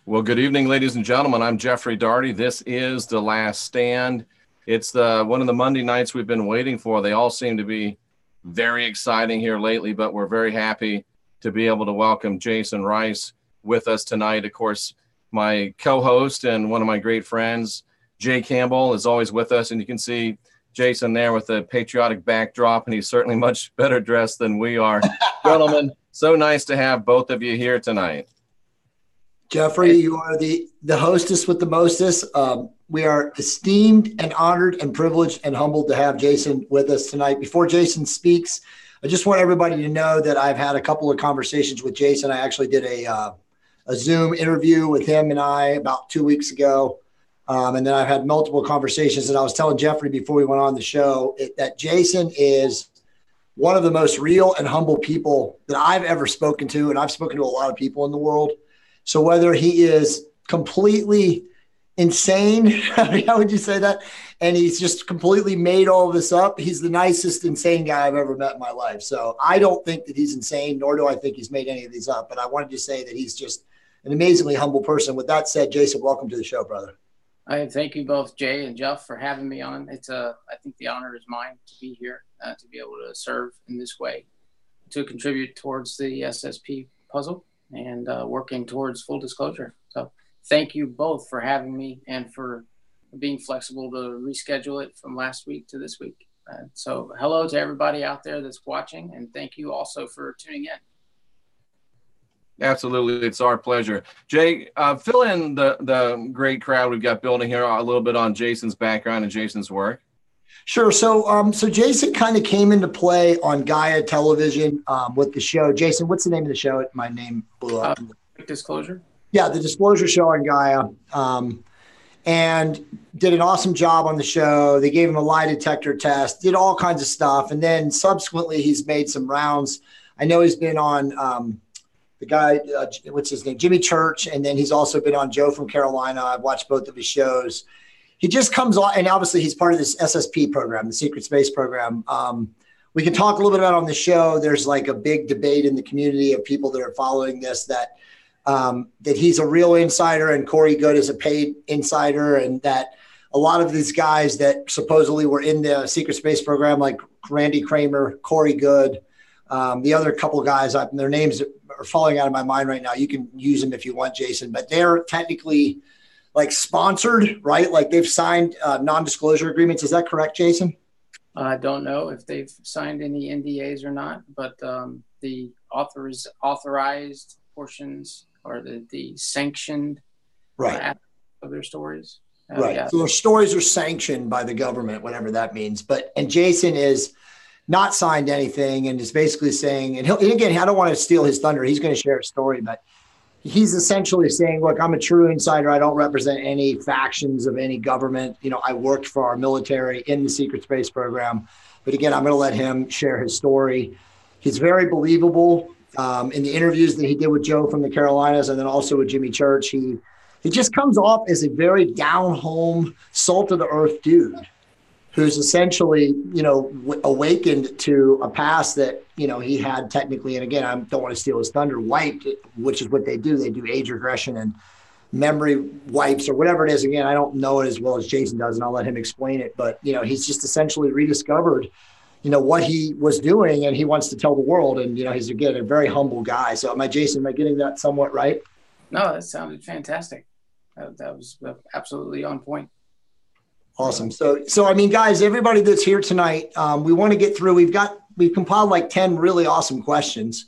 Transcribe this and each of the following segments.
Well, good evening, ladies and gentlemen. I'm Jeffrey Daugherty. This is The Last Stand. It's one of the Monday nights we've been waiting for. They all seem to be very exciting here lately, but we're very happy to be able to welcome Jason Rice with us tonight. Of course, my co-host and one of my great friends, Jay Campbell, is always with us, and you can see Jason there with a patriotic backdrop, and he's certainly much better dressed than we are. Gentlemen, so nice to have both of you here tonight. Jeffrey, you are the hostess with the mostest. We are esteemed and honored and privileged and humbled to have Jason with us tonight. Before Jason speaks, I just want everybody to know that I've had a couple of conversations with Jason. I actually did a Zoom interview with him and I about 2 weeks ago. And then I've had multiple conversations. And I was telling Jeffrey before we went on the show that Jason is one of the most real and humble people that I've ever spoken to. And I've spoken to a lot of people in the world. So whether he is completely insane, how would you say that? And he's just completely made all of this up. He's the nicest insane guy I've ever met in my life. So I don't think that he's insane, nor do I think he's made any of these up. But I wanted to say that he's just an amazingly humble person. With that said, Jason, welcome to the show, brother. I thank you both, Jay and Jeff, for having me on. I think the honor is mine to be here, to be able to serve in this way, to contribute towards the SSP puzzle and working towards full disclosure. So thank you both for having me and for being flexible to reschedule it from last week to this week. So hello to everybody out there that's watching, and thank you also for tuning in. Absolutely. It's our pleasure. Jay, fill in the great crowd we've got building here a little bit on Jason's background and Jason's work. Sure. So Jason kind of came into play on Gaia television with the show. Jason, what's the name of the show? My name blew up. Disclosure. Yeah, the Disclosure show on Gaia. And did an awesome job on the show. They gave him a lie detector test, did all kinds of stuff. And then subsequently, he's made some rounds. I know he's been on the guy, what's his name? Jimmy Church. And then he's also been on Joe from Carolina. I've watched both of his shows. He just comes on, and obviously he's part of this SSP program, the Secret Space program. We can talk a little bit about on the show. There's like a big debate in the community of people that are following this that he's a real insider and Corey Goode is a paid insider, and that a lot of these guys that supposedly were in the Secret Space program, like Randy Kramer, Corey Goode, the other couple of guys, their names are falling out of my mind right now. You can use them if you want, Jason, but they're technically like sponsored, right? Like they've signed non-disclosure agreements. Is that correct, Jason? I don't know if they've signed any NDAs or not, but the authorized portions or the sanctioned right of their stories. Right. Yeah. So their stories are sanctioned by the government, whatever that means. And Jason is not signed anything and is basically saying, and again, I don't want to steal his thunder. He's going to share a story, but he's essentially saying, look, I'm a true insider. I don't represent any factions of any government. You know, I worked for our military in the Secret Space program. But again, I'm going to let him share his story. He's very believable. In the interviews that he did with Joe from the Carolinas and then also with Jimmy Church, he just comes off as a very down-home, salt-of-the-earth dude who's essentially, you know, awakened to a past that, you know, he had technically, and again, I don't want to steal his thunder, wiped, which is what they do. They do age regression and memory wipes or whatever it is. Again, I don't know it as well as Jason does, and I'll let him explain it. But, you know, he's just essentially rediscovered, you know, what he was doing, and he wants to tell the world. And, you know, he's, again, a very humble guy. So am I getting that somewhat right? No, that sounded fantastic. That was absolutely on point. Awesome. So I mean, guys, everybody that's here tonight, we want to get through. We've compiled like 10 really awesome questions.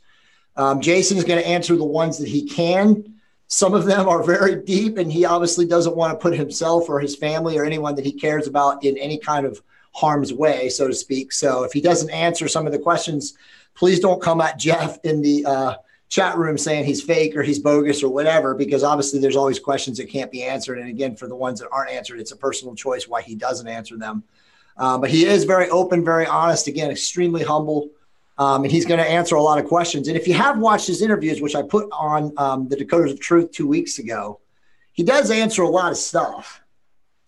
Jason is going to answer the ones that he can. Some of them are very deep, and he obviously doesn't want to put himself or his family or anyone that he cares about in any kind of harm's way, so to speak. So if he doesn't answer some of the questions, please don't come at Jeff in the chat room saying he's fake or he's bogus or whatever, because obviously there's always questions that can't be answered. And again, for the ones that aren't answered, it's a personal choice why he doesn't answer them. But he is very open, very honest, again, extremely humble. And he's going to answer a lot of questions. And if you have watched his interviews, which I put on the Decoders of Truth 2 weeks ago, he does answer a lot of stuff.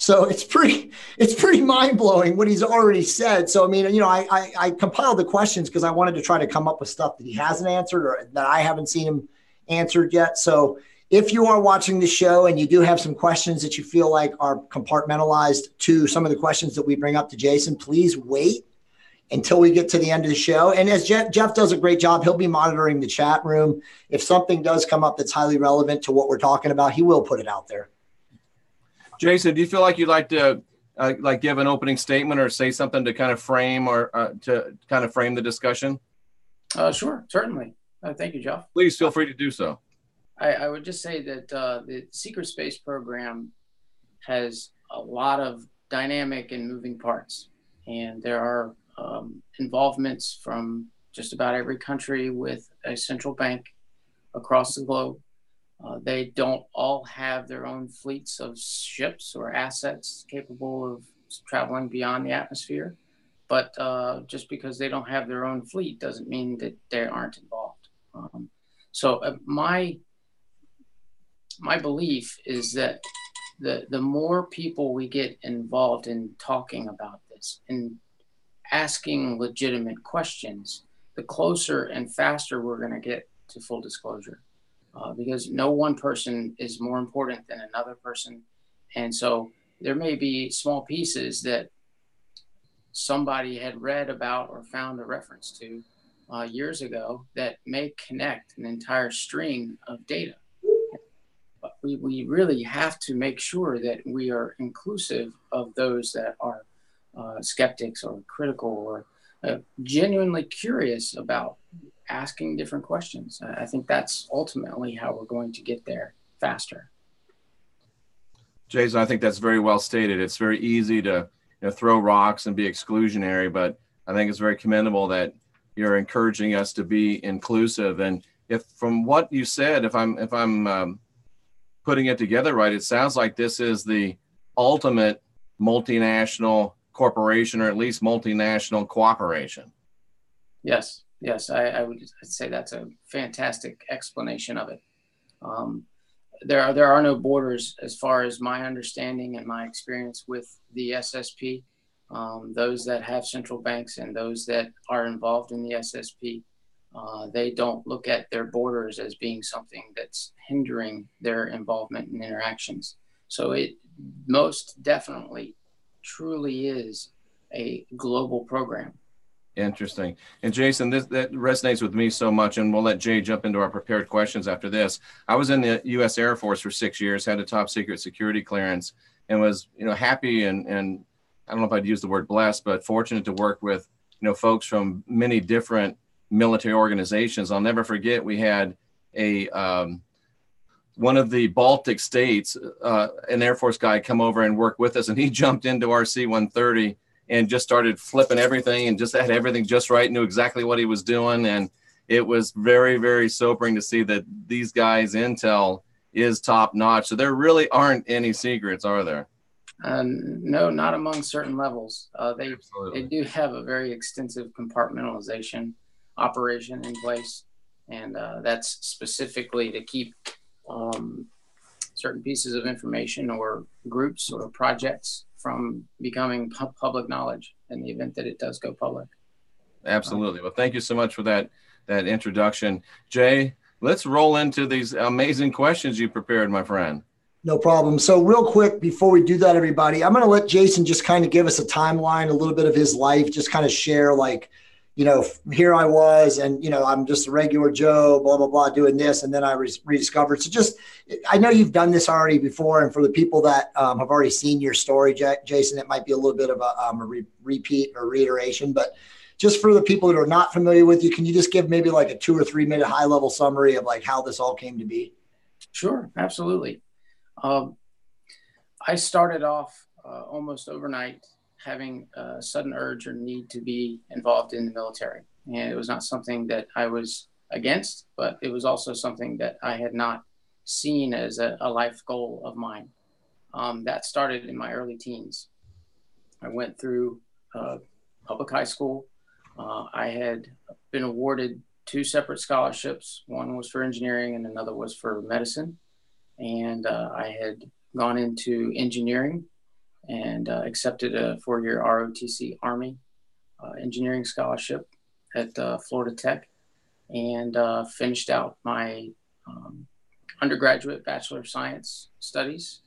So it's pretty mind-blowing what he's already said. So, I mean, you know, I compiled the questions because I wanted to try to come up with stuff that he hasn't answered or that I haven't seen him answered yet. So If you are watching the show and you do have some questions that you feel like are compartmentalized to some of the questions that we bring up to Jason, please wait until we get to the end of the show. And as Jeff does a great job, he'll be monitoring the chat room. If something does come up that's highly relevant to what we're talking about, he will put it out there. Jason, do you feel like you'd like to give an opening statement or say something to kind of frame the discussion? Sure, certainly. Thank you, Jeff. Please feel free to do so. I would just say that the secret space program has a lot of dynamic and moving parts, and there are involvements from just about every country with a central bank across the globe. They don't all have their own fleets of ships or assets capable of traveling beyond the atmosphere, but just because they don't have their own fleet doesn't mean that they aren't involved. So my belief is that the more people we get involved in talking about this and asking legitimate questions, the closer and faster we're going to get to full disclosure, because no one person is more important than another person. And so there may be small pieces that somebody had read about or found a reference to years ago that may connect an entire string of data. But we really have to make sure that we are inclusive of those that are skeptics or critical or genuinely curious about asking different questions. I think that's ultimately how we're going to get there faster. Jason, I think that's very well stated. It's very easy to throw rocks and be exclusionary, but I think it's very commendable that you're encouraging us to be inclusive. And if from what you said, if I'm putting it together right, it sounds like this is the ultimate multinational corporation, or at least multinational cooperation. Yes, I would say that's a fantastic explanation of it. There are no borders as far as my understanding and my experience with the SSP. Those that have central banks and those that are involved in the SSP, they don't look at their borders as being something that's hindering their involvement and interactions. So it most definitely truly is a global program. Interesting. And Jason, that resonates with me so much, and we'll let Jay jump into our prepared questions after this. I was in the U.S. Air Force for 6 years, had a top secret security clearance, and was happy and I don't know if I'd use the word blessed, but fortunate to work with folks from many different military organizations. I'll never forget, we had one of the Baltic states, an Air Force guy, come over and work with us, and he jumped into our C-130 and just started flipping everything and just had everything just right, knew exactly what he was doing. And it was very, very sobering to see that these guys' intel is top notch. So there really aren't any secrets, are there? No, not among certain levels. They do have a very extensive compartmentalization operation in place. And that's specifically to keep certain pieces of information or groups or projects from becoming public knowledge in the event that it does go public. Absolutely. Well, thank you so much for that introduction. Jay, let's roll into these amazing questions you prepared, my friend. No problem. So real quick, before we do that, everybody, I'm going to let Jason just kind of give us a timeline, a little bit of his life, just kind of share here I was, and, I'm just a regular Joe, blah, blah, blah, doing this. And then I rediscovered. So I know you've done this already before. And for the people that have already seen your story, Jason, it might be a little bit of a repeat or reiteration, but just for the people that are not familiar with you, can you just give maybe like a 2 or 3 minute high level summary of like how this all came to be? Sure. Absolutely. I started off almost overnight having a sudden urge or need to be involved in the military. And it was not something that I was against, but it was also something that I had not seen as a life goal of mine. That started in my early teens. I went through public high school. I had been awarded 2 separate scholarships. One was for engineering and another was for medicine. And I had gone into engineering and accepted a 4-year ROTC Army engineering scholarship at Florida Tech, and finished out my undergraduate Bachelor of Science studies.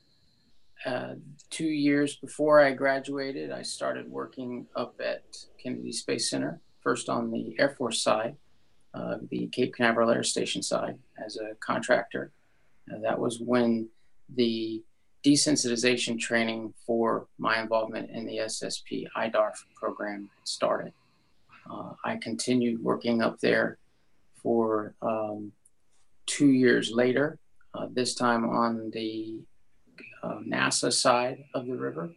2 years before I graduated, I started working up at Kennedy Space Center, first on the Air Force side, the Cape Canaveral Air Station side as a contractor. That was when the desensitization training for my involvement in the SSP IDARF program started. I continued working up there for 2 years later, this time on the NASA side of the river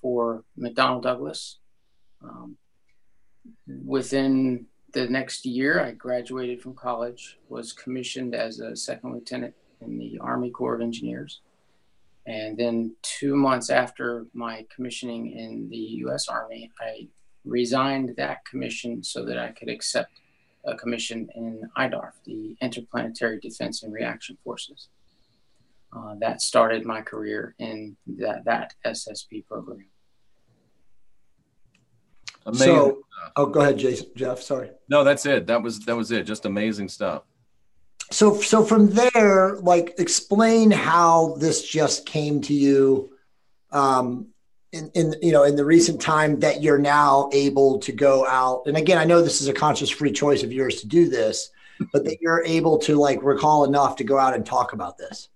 for McDonnell Douglas. Within the next year, I graduated from college, was commissioned as a second lieutenant in the Army Corps of Engineers. And then 2 months after my commissioning in the U.S. Army, I resigned that commission so that I could accept a commission in IDARF, the Interplanetary Defense and Reaction Forces. That started my career in that SSP program. Amazing. So, oh, go ahead, Jeff. Sorry. No, that's it. That was it. Just amazing stuff. So from there, like, explain how this just came to you, in the recent time that you're now able to go out. And again, I know this is a conscious free choice of yours to do this, but that you're able to, like, recall enough to go out and talk about this.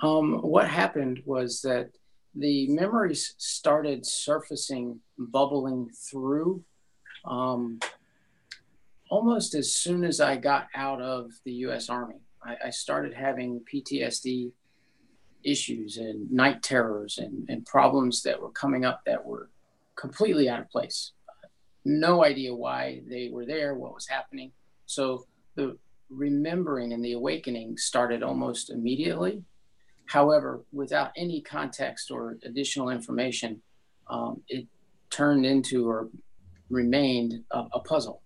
What happened was that the memories started surfacing, bubbling through almost as soon as I got out of the U.S. Army. I started having PTSD issues and night terrors and problems that were coming up that were completely out of place. No idea why they were there, what was happening. So the remembering and the awakening started almost immediately. However, without any context or additional information, it turned into or remained a puzzle,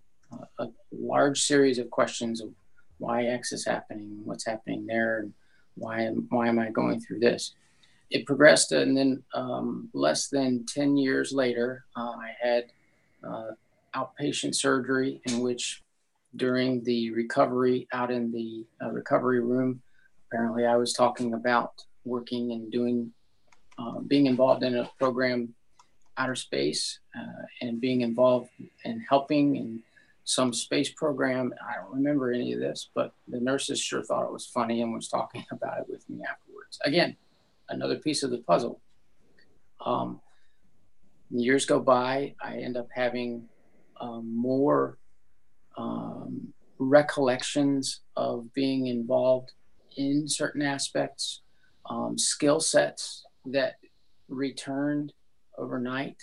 a large series of questions of why X is happening, what's happening there, and why am I going through this? It progressed, and then less than 10 years later, I had outpatient surgery in which during the recovery out in the recovery room, apparently I was talking about working and doing, being involved in a program, outer space, and being involved in helping in some space program. I don't remember any of this, but the nurses sure thought it was funny and was talking about it with me afterwards. Again, another piece of the puzzle. Years go by, I end up having more recollections of being involved in certain aspects, skill sets that returned overnight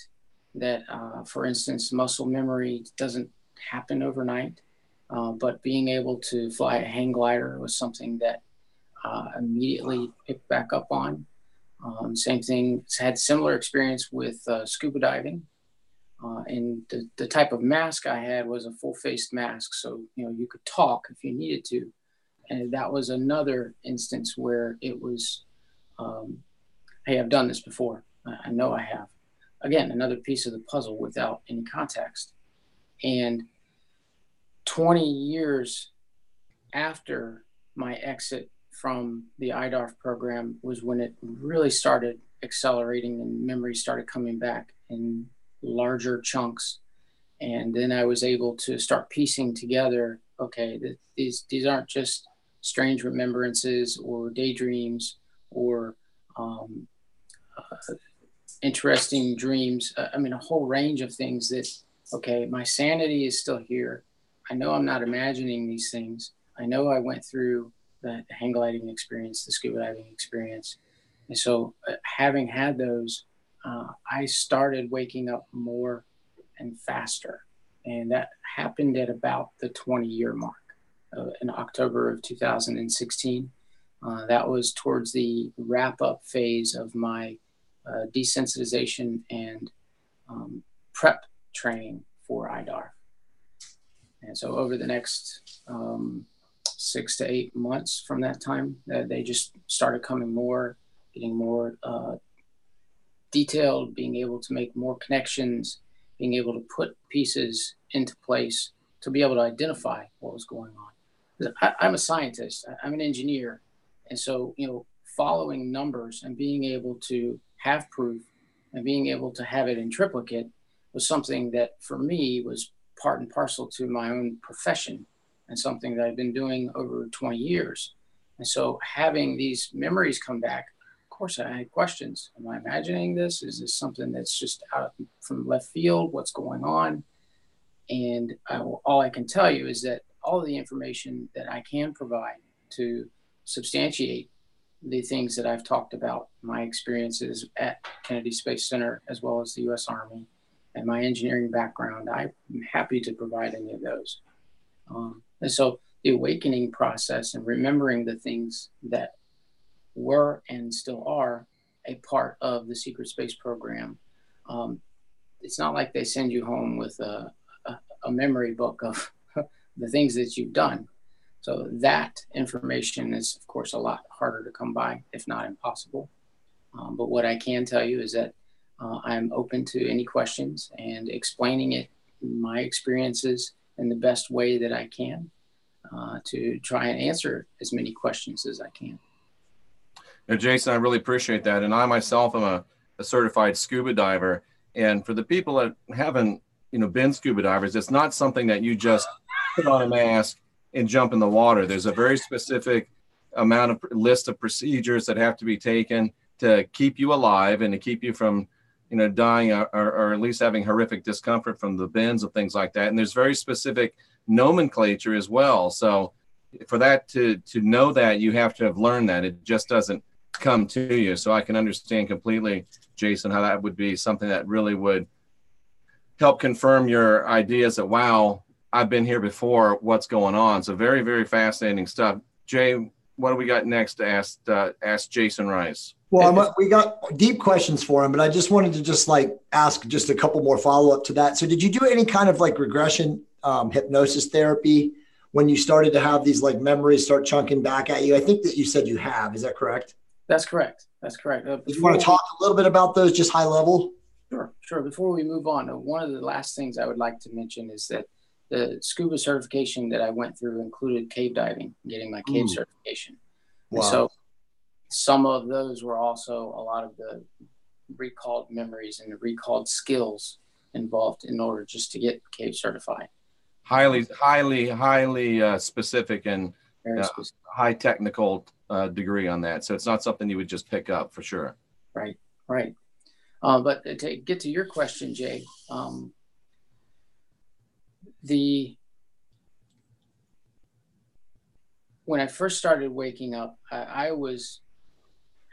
that, for instance, muscle memory doesn't happen overnight, but being able to fly a hang glider was something that immediately picked back up on. Same thing, had similar experience with scuba diving. And the type of mask I had was a full-faced mask, so you could talk if you needed to. And that was another instance where it was, hey, I've done this before. I know I have. Again, another piece of the puzzle without any context. And 20 years after my exit from the IDARF program was when it really started accelerating and memory started coming back in larger chunks. And then I was able to start piecing together, okay, these aren't just strange remembrances or daydreams or interesting dreams. I mean, a whole range of things that, okay, my sanity is still here. I know I'm not imagining these things. I know I went through the hang gliding experience, the scuba diving experience. And so having had those, I started waking up more and faster. And that happened at about the 20-year mark in October of 2016. That was towards the wrap-up phase of my desensitization and prep training for IDARF. And so over the next 6 to 8 months from that time, they just started coming more, getting more detailed, being able to make more connections, being able to put pieces into place to be able to identify what was going on. I'm a scientist, I'm an engineer, And so, following numbers and being able to have proof and being able to have it in triplicate was something that for me was part and parcel to my own profession and something that I've been doing over 20 years. And so having these memories come back, of course, I had questions. Am I imagining this? Is this something that's just out from left field? What's going on? And all I can tell you is that all of the information that I can provide to substantiate the things that I've talked about, my experiences at Kennedy Space Center, as well as the U.S. Army, and my engineering background, I'm happy to provide any of those. And so the awakening process and remembering the things that were and still are a part of the secret space program. It's not like they send you home with a memory book of the things that you've done. So that information is, of course, a lot harder to come by, if not impossible. But what I can tell you is that I'm open to any questions and explaining it, my experiences, in the best way that I can to try and answer as many questions as I can. Now, Jason, I really appreciate that. And I myself am a certified scuba diver. And for the people that haven't, been scuba divers, it's not something that you just put on a mask and jump in the water. There's a very specific list of procedures that have to be taken to keep you alive and to keep you from, dying or at least having horrific discomfort from the bends of things like that. And there's very specific nomenclature as well. So for that to know that, you have to have learned that. It just doesn't come to you. So I can understand completely, Jason, how that would be something that really would help confirm your ideas that, wow, I've been here before, what's going on? So very, very fascinating stuff. Jay, what do we got next to ask Jason Rice? Well, we got deep questions for him, but I just wanted to ask just a couple more follow-up to that. So did you do any kind of regression hypnosis therapy when you started to have these memories start chunking back at you? I think that you said you have. Is that correct? That's correct. That's correct. You want to talk a little bit about those, just high level? Sure. Before we move on, one of the last things I would like to mention is that the scuba certification that I went through included cave diving, getting my cave certification. Wow. And so some of those were also a lot of the recalled memories and the recalled skills involved in order just to get cave certified. Highly specific and specific. High technical degree on that. So it's not something you would just pick up for sure. Right. But to get to your question, Jay, when I first started waking up, I was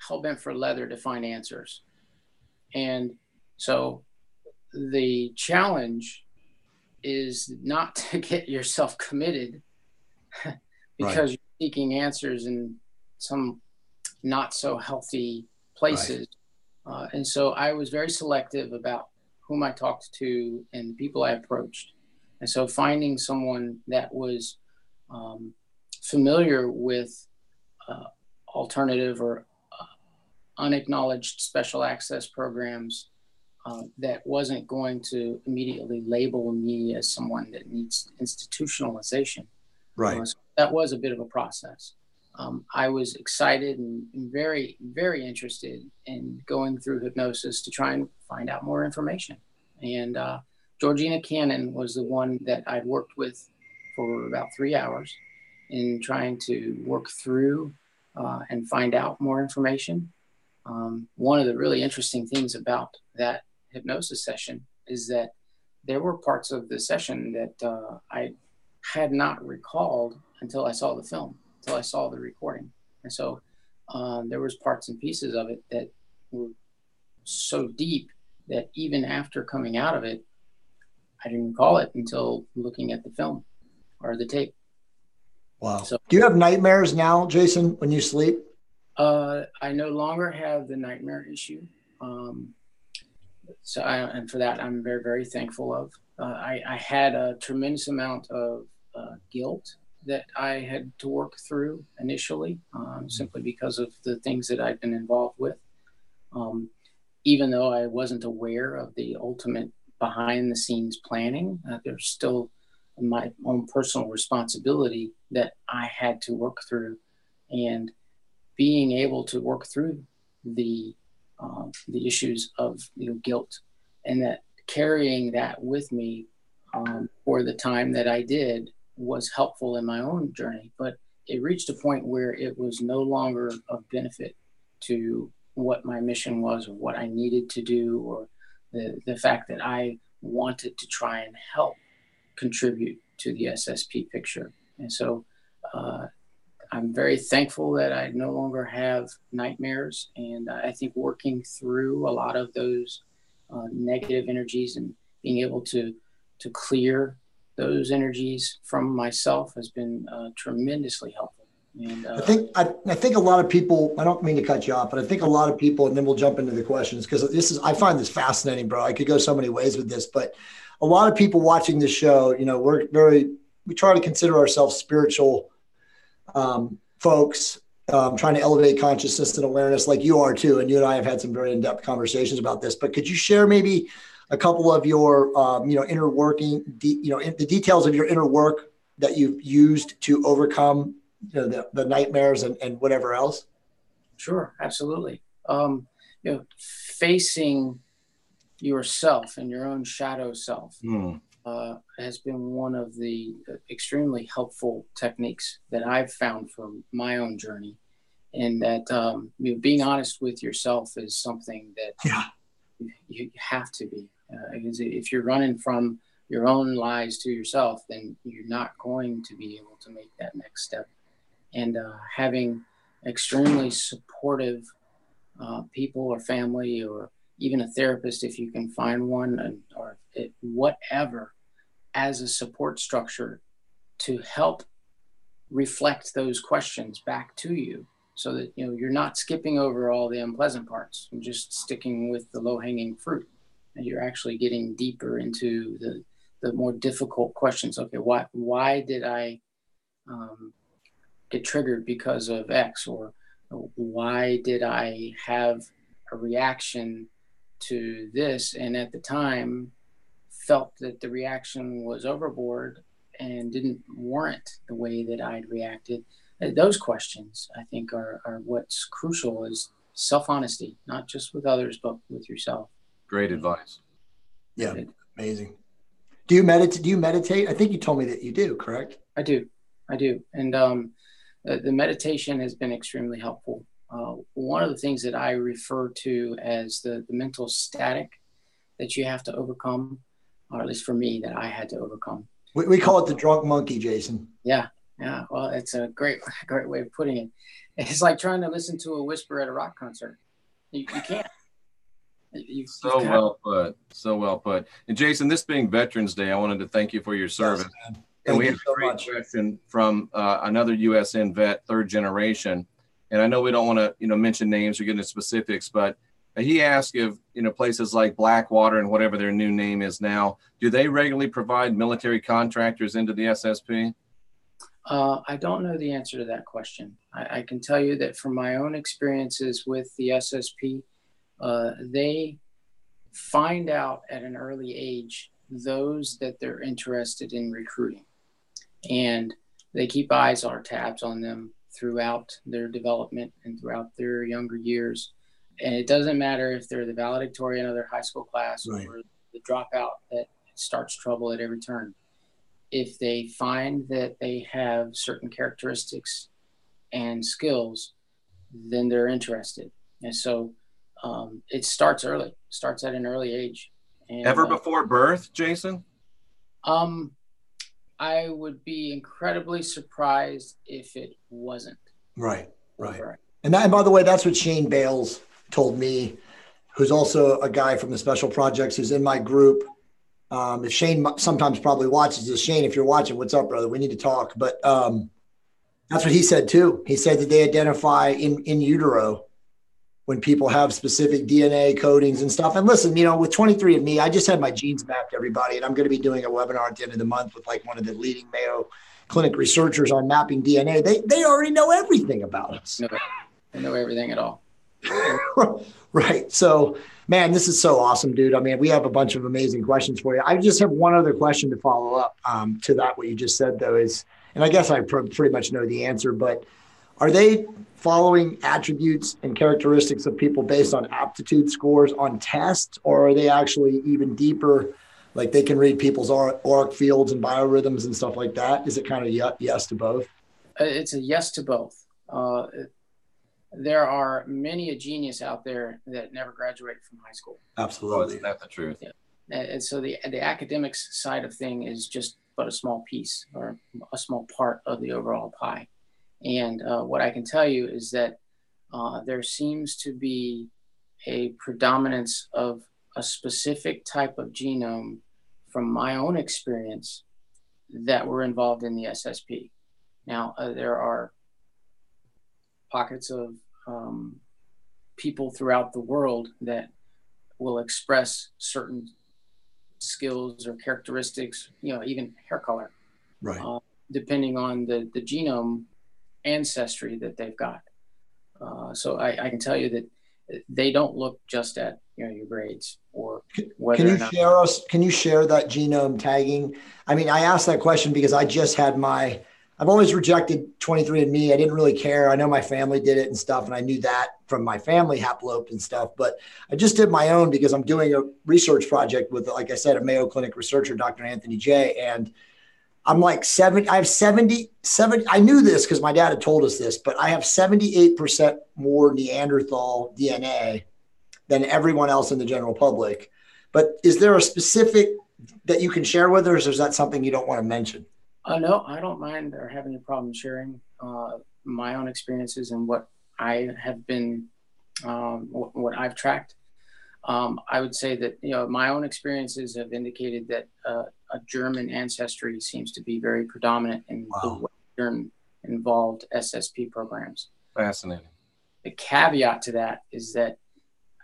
hell-bent for leather to find answers. And so the challenge is not to get yourself committed because you're seeking answers in some not so healthy places. And so I was very selective about whom I talked to and the people I approached. And so finding someone that was familiar with alternative or unacknowledged special access programs that wasn't going to immediately label me as someone that needs institutionalization. So that was a bit of a process. I was excited and very, very interested in going through hypnosis to try and find out more information. And Georgina Cannon was the one that I'd worked with for about 3 hours in trying to work through and find out more information. One of the really interesting things about that hypnosis session is that there were parts of the session that I had not recalled until I saw the film, until I saw the recording. And so there was parts and pieces of it that were so deep that even after coming out of it, I didn't recall it until looking at the film or the tape. Wow. So, do you have nightmares now, Jason, when you sleep? I no longer have the nightmare issue. And for that, I'm very, very thankful of. I had a tremendous amount of guilt that I had to work through initially, simply because of the things that I'd been involved with. Even though I wasn't aware of the ultimate behind the scenes planning, there's still my own personal responsibility that I had to work through. And being able to work through the issues of guilt, and that carrying that with me for the time that I did was helpful in my own journey. But it reached a point where it was no longer of benefit to what my mission was, or what I needed to do, or the fact that I wanted to try and help contribute to the SSP picture. And so I'm very thankful that I no longer have nightmares. And I think working through a lot of those negative energies and being able to clear those energies from myself has been tremendously helpful. And I think a lot of people, I don't mean to cut you off, but I think a lot of people, and then we'll jump into the questions, because I find this fascinating, bro. I could go so many ways with this, but a lot of people watching this show, we try to consider ourselves spiritual folks, trying to elevate consciousness and awareness like you are too. And you and I have had some very in-depth conversations about this, but could you share maybe a couple of your, inner working, the details of your inner work that you've used to overcome, the nightmares and whatever else? Sure, absolutely. Facing yourself and your own shadow self has been one of the extremely helpful techniques that I've found from my own journey. And that being honest with yourself is something that you have to be. Because if you're running from your own lies to yourself, then you're not going to be able to make that next step. And having extremely supportive people or family, or even a therapist, if you can find one, or whatever, as a support structure to help reflect those questions back to you, so that you're not skipping over all the unpleasant parts and just sticking with the low-hanging fruit, and you're actually getting deeper into the more difficult questions. Okay, why did I get triggered because of X, or why did I have a reaction to this, and at the time felt that the reaction was overboard and didn't warrant the way that I'd reacted. Those questions, I think, are what's crucial, is self-honesty, not just with others, but with yourself. Great advice. Yeah, amazing. Do you meditate? I think you told me that you do, correct? I do. And the meditation has been extremely helpful. One of the things that I refer to as the mental static that you have to overcome, or at least for me, that I had to overcome. We call it the drunk monkey, Jason. Yeah. Well, it's a great way of putting it. It's like trying to listen to a whisper at a rock concert. You can't. Well put. And Jason, this being Veterans Day, I wanted to thank you for your service. Yes, and we have a great question from another USN vet, third generation. And I know we don't want to, mention names or get into specifics, but he asked if, places like Blackwater and whatever their new name is now, do they regularly provide military contractors into the SSP? I don't know the answer to that question. I can tell you that from my own experiences with the SSP, they find out at an early age those that they're interested in recruiting. And they keep eyes or tabs on them throughout their development and throughout their younger years. And it doesn't matter if they're the valedictorian of their high school class, right, or the dropout that starts trouble at every turn. If they find that they have certain characteristics and skills, then they're interested. And so it starts early, starts at an early age. And, ever before birth, Jason? I would be incredibly surprised if it wasn't. Right. And by the way, that's what Shane Bales told me, who's also a guy from the Special Projects who's in my group. If Shane sometimes probably watches this, Shane, if you're watching, what's up, brother? We need to talk. But that's what he said too. He said that they identify in utero when people have specific DNA codings and stuff. And listen, with 23andMe, I just had my genes mapped, everybody, and I'm going to be doing a webinar at the end of the month with like one of the leading Mayo Clinic researchers on mapping DNA. They already know everything about us. They know everything at all. Right. So, man, this is so awesome, dude. I mean, we have a bunch of amazing questions for you. I just have one other question to follow up to that. What you just said, though, is, and I guess I pretty much know the answer, but are they following attributes and characteristics of people based on aptitude scores on tests, or are they actually even deeper? Like they can read people's auric fields and biorhythms and stuff like that. Is it kind of yes to both? It's a yes to both. There are many a genius out there that never graduated from high school. Absolutely. Isn't that the truth? Yeah. And so the academics side of thing is just but a small piece or a small part of the overall pie. And what I can tell you is that there seems to be a predominance of a specific type of genome from my own experience that were involved in the SSP. Now, there are pockets of people throughout the world that will express certain skills or characteristics, even hair color, right? Depending on the genome ancestry that they've got. So I can tell you that they don't look just at your grades or whether can you share that genome tagging? I mean, I asked that question because I just had I've always rejected 23andMe. I didn't really care. I know my family did it and stuff, and I knew that from my family haplope and stuff, but I just did my own because I'm doing a research project with, like I said, a Mayo Clinic researcher, Dr. Anthony J. And I'm like 70, I have 70, I knew this because my dad had told us this, but I have 78% more Neanderthal DNA than everyone else in the general public. But is there a specific that you can share with us, or is that something you don't want to mention? No, I don't mind or have any problem sharing my own experiences and what I have been, what I've tracked. I would say that, my own experiences have indicated that a German ancestry seems to be very predominant in the Western involved SSP programs. Fascinating. The caveat to that is that,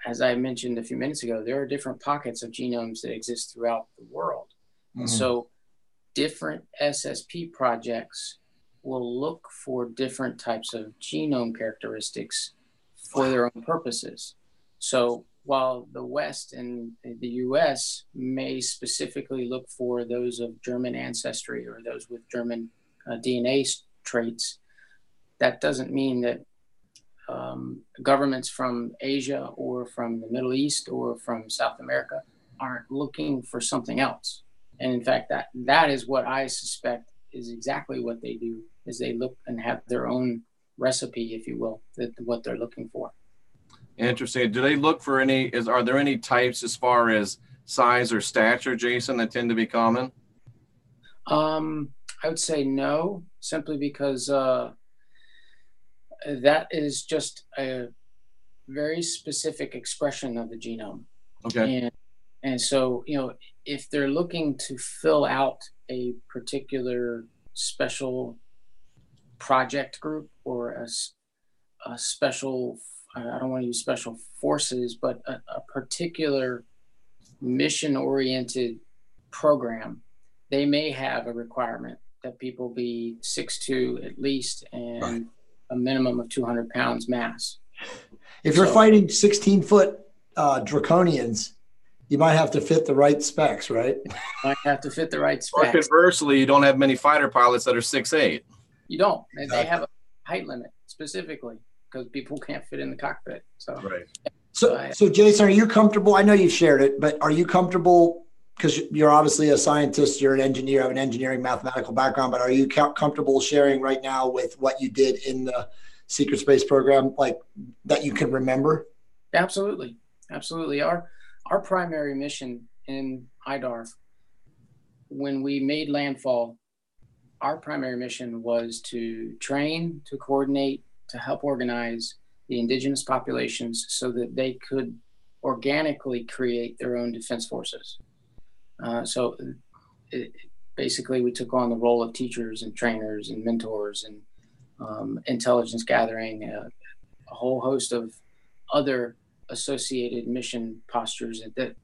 as I mentioned a few minutes ago, there are different pockets of genomes that exist throughout the world. Mm-hmm. And so different SSP projects will look for different types of genome characteristics for their own purposes. So while the West and the US may specifically look for those of German ancestry or those with German DNA traits, that doesn't mean that governments from Asia or from the Middle East or from South America aren't looking for something else. And in fact, that is what I suspect is exactly what they do, is they look and have their own recipe, if you will, what they're looking for. Interesting. Do they look for are there any types as far as size or stature, Jason, that tend to be common? I would say no, simply because that is just a very specific expression of the genome. Okay. And so, if they're looking to fill out a particular special project group or a special, I don't want to use special forces, but a particular mission-oriented program, they may have a requirement that people be 6'2" at least and a minimum of 200 pounds mass. If you're fighting 16-foot draconians, you might have to fit the right specs, right? Might have to fit the right specs. Or conversely, you don't have many fighter pilots that are 6'8". You don't. They have a height limit specifically because people can't fit in the cockpit. So, right. So Jason, are you comfortable? I know you've shared it, but are you comfortable, because you're obviously a scientist, you're an engineer, have an engineering mathematical background, but are you comfortable sharing right now with what you did in the secret space program, like that you can remember? Absolutely. Absolutely. Our primary mission in IDARF, when we made landfall, our primary mission was to train, to coordinate, to help organize the indigenous populations so that they could organically create their own defense forces. Basically, we took on the role of teachers and trainers and mentors and intelligence gathering, a whole host of other associated mission postures that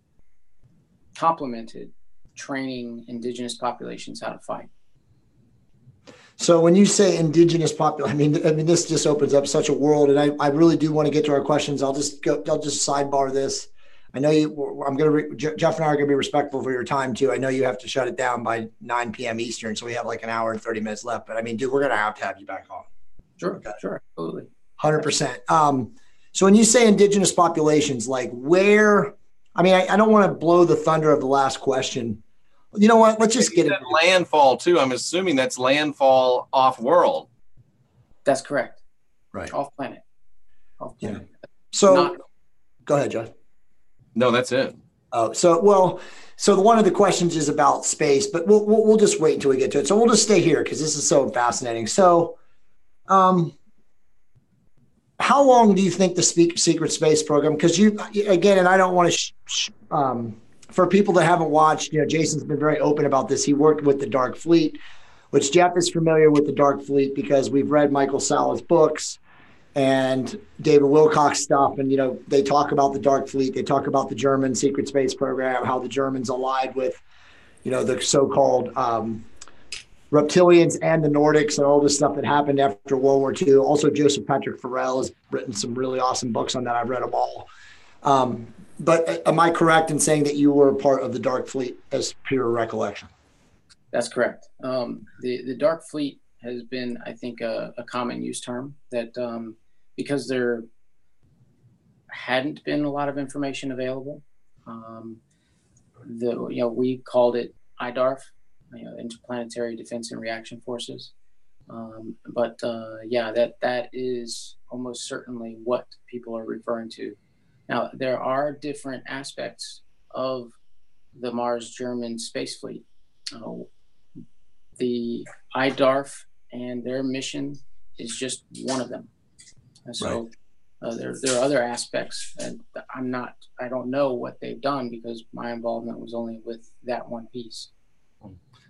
complemented training indigenous populations how to fight. So when you say indigenous population, I mean, this just opens up such a world, and I really do want to get to our questions. I'll just sidebar this. I know Jeff and I are going to be respectful for your time too. I know you have to shut it down by 9 p.m. Eastern, so we have like an hour and 30 minutes left. But I mean, dude, we're going to have you back on. Sure, Okay. sure, absolutely. 100%. So when you say indigenous populations, like where, I mean, I don't want to blow the thunder of the last question. You know what? Let's just get it. Landfall too. I'm assuming that's landfall off world. That's correct. Right. Off planet. Off planet. Yeah. So go ahead, John. No, that's it. Oh, so one of the questions is about space, but we'll just wait until we get to it. So we'll just stay here because this is so fascinating. So, how long do you think the secret space program? Because again, and I don't want to, for people that haven't watched, Jason's been very open about this. He worked with the Dark Fleet, which Jeff is familiar with the Dark Fleet because we've read Michael Sala's books and David Wilcock's stuff. And, they talk about the Dark Fleet. They talk about the German secret space program, how the Germans allied with, the so-called reptilians and the Nordics and all this stuff that happened after World War II. Also, Joseph Patrick Farrell has written some really awesome books on that. I've read them all. But am I correct in saying that you were part of the Dark Fleet as pure recollection? That's correct. The Dark Fleet has been, I think, a common use term that because there hadn't been a lot of information available, we called it IDARF, Interplanetary Defense and Reaction Forces. That is almost certainly what people are referring to. Now, there are different aspects of the Mars German space fleet. The IDARF and their mission is just one of them. And so there are other aspects, and I don't know what they've done because my involvement was only with that one piece.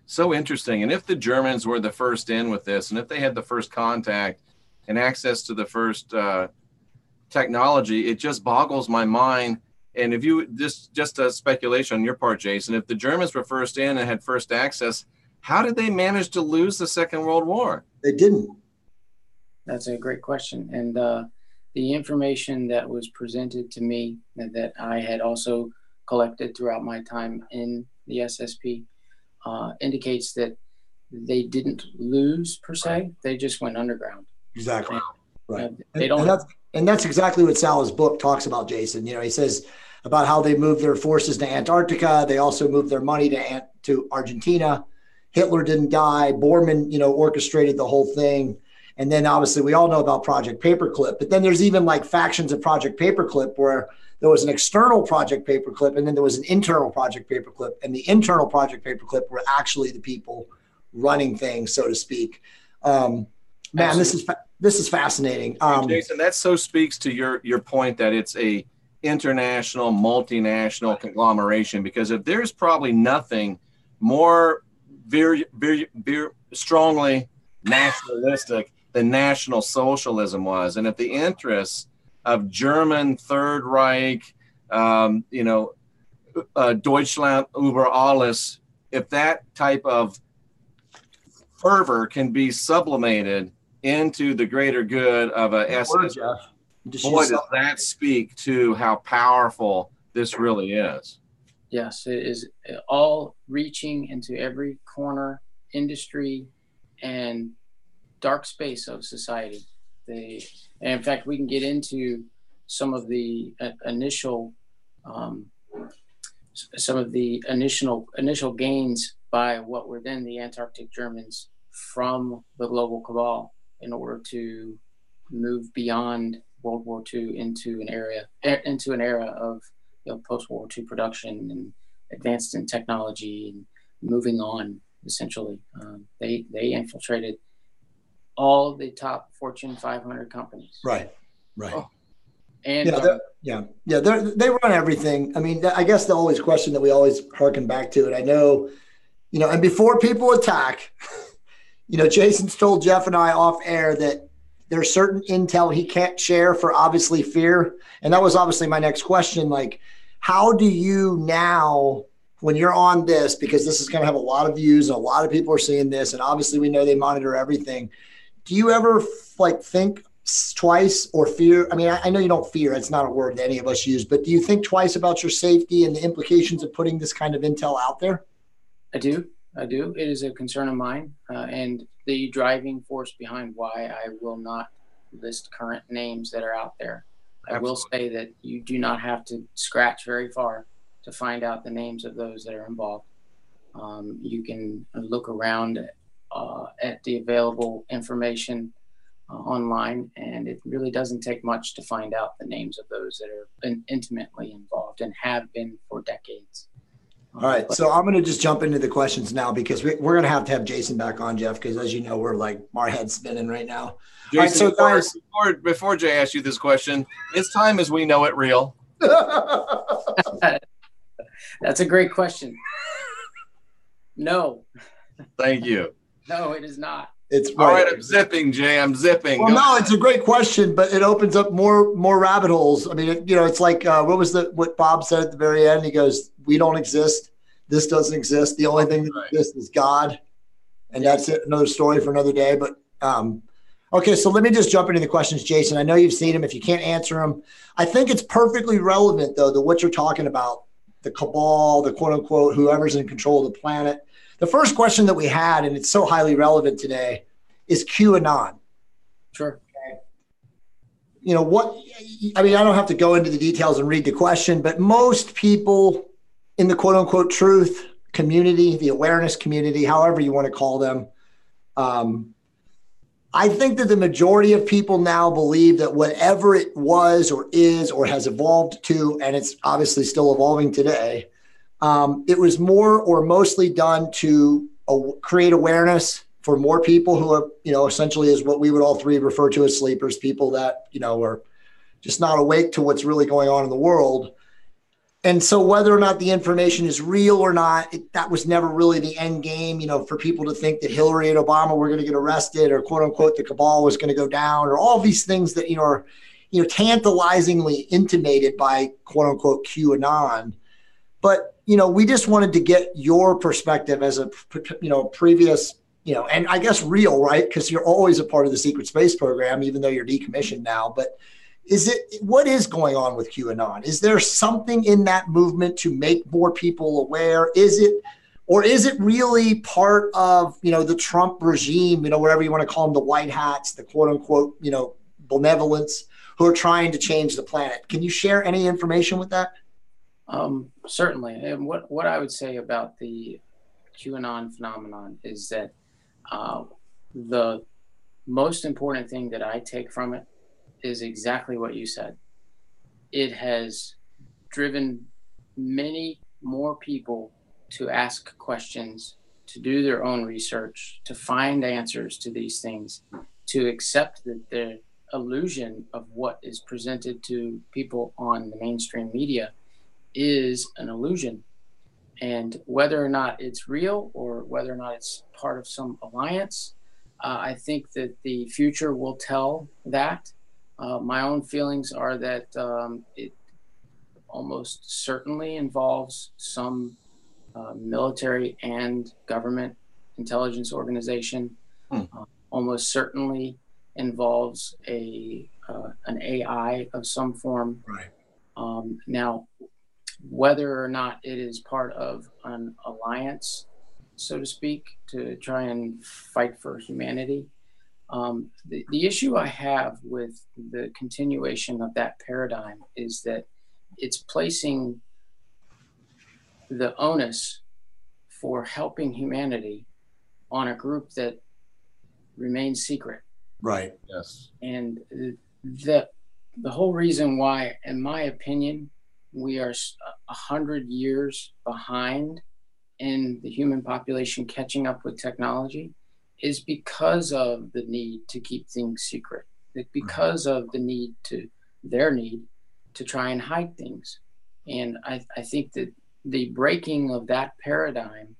So interesting. And if the Germans were the first in with this, and if they had the first contact and access to the first technology, it just boggles my mind. And if you just a speculation on your part, Jason, if the Germans were first in and had first access, how did they manage to lose the Second World War? They didn't. That's a great question. And the information that was presented to me that I had also collected throughout my time in the SSP indicates that they didn't lose per se. Right. They just went underground. Exactly. Right. They don't. And that's exactly what Sala's book talks about, Jason. He says about how they moved their forces to Antarctica. They also moved their money to Argentina. Hitler didn't die. Bormann, orchestrated the whole thing. And then obviously we all know about Project Paperclip. But then there's even like factions of Project Paperclip where there was an external Project Paperclip and then there was an internal Project Paperclip. And the internal Project Paperclip were actually the people running things, so to speak. Man, this is fascinating. Jason, that so speaks to your point that it's a international, multinational conglomeration, because if there's probably nothing more very, very, very strongly nationalistic than National Socialism was, and if the interests of German Third Reich, Deutschland über alles, if that type of fervor can be sublimated into the greater good of a SS, boy, does that speak to how powerful this really is. Yes, it is all reaching into every corner, industry, and dark space of society. And in fact, we can get into some of the initial gains by what were then the Antarctic Germans from the global cabal in order to move beyond World War II into an era of post-World War II production and advanced in technology and moving on. Essentially, they infiltrated all the top Fortune 500 companies. Right. Oh. And they run everything. I mean, I guess the always question that we always harken back to, and I know, and before people attack, Jason's told Jeff and I off air that there's certain intel he can't share for obviously fear. And that was obviously my next question. Like, how do you now, when you're on this, because this is going to have a lot of views and a lot of people are seeing this, and obviously we know they monitor everything. Do you ever think twice or fear? I mean, I know you don't fear. It's not a word that any of us use, but do you think twice about your safety and the implications of putting this kind of intel out there? I do. It is a concern of mine. And the driving force behind why I will not list current names that are out there. I will say that you do not have to scratch very far to find out the names of those that are involved. You can look around at the available information online, and it really doesn't take much to find out the names of those that are intimately involved and have been for decades. All right, so I'm going to just jump into the questions now because we're going to have Jason back on, Jeff, because as you know, we're like our head's spinning right now. Jason, all right, so guys, before Jay asks you this question, is time as we know it real? That's a great question. No. Thank you. No, it is not. It's all right. I'm zipping, Jay. I'm zipping. Well, no, it's a great question, but it opens up more rabbit holes. I mean, it's like what Bob said at the very end. He goes, "We don't exist. This doesn't exist. The only thing that exists is God," and that's it. Another story for another day. But okay, so let me just jump into the questions, Jason. I know you've seen them. If you can't answer them, I think it's perfectly relevant though to what you're talking about. The cabal, the quote unquote, whoever's in control of the planet. The first question that we had, and it's so highly relevant today, is QAnon. Sure. Okay. You know what? I mean, I don't have to go into the details and read the question, but most people in the quote unquote truth community, the awareness community, however you want to call them, I think that the majority of people now believe that whatever it was or is or has evolved to, and it's obviously still evolving today, it was more or mostly done to create awareness for more people who are, essentially is what we would all three refer to as sleepers, people that, are just not awake to what's really going on in the world. And so whether or not the information is real or not, that was never really the end game, for people to think that Hillary and Obama were going to get arrested or quote unquote, the cabal was going to go down or all these things that, are, tantalizingly intimated by quote unquote QAnon. But, we just wanted to get your perspective as a, previous, and I guess real, right? Because you're always a part of the secret space program, even though you're decommissioned now. But what is going on with QAnon? Is there something in that movement to make more people aware? Is it really part of, the Trump regime, whatever you want to call them, the white hats, the quote unquote, benevolence who are trying to change the planet? Can you share any information with that? Certainly. And what I would say about the QAnon phenomenon is that the most important thing that I take from it is exactly what you said. It has driven many more people to ask questions, to do their own research, to find answers to these things, to accept that the illusion of what is presented to people on the mainstream media is an illusion. And whether or not it's real or whether or not it's part of some alliance, I think that the future will tell that. My own feelings are that it almost certainly involves some military and government intelligence organization. Almost certainly involves an AI of some form. Right. Now, whether or not it is part of an alliance, so to speak, to try and fight for humanity. The issue I have with the continuation of that paradigm is that it's placing the onus for helping humanity on a group that remains secret. Right. Yes. And the whole reason why, in my opinion, we are 100 years behind in the human population catching up with technology is because of the need to keep things secret, because of their need to try and hide things. And I think that the breaking of that paradigm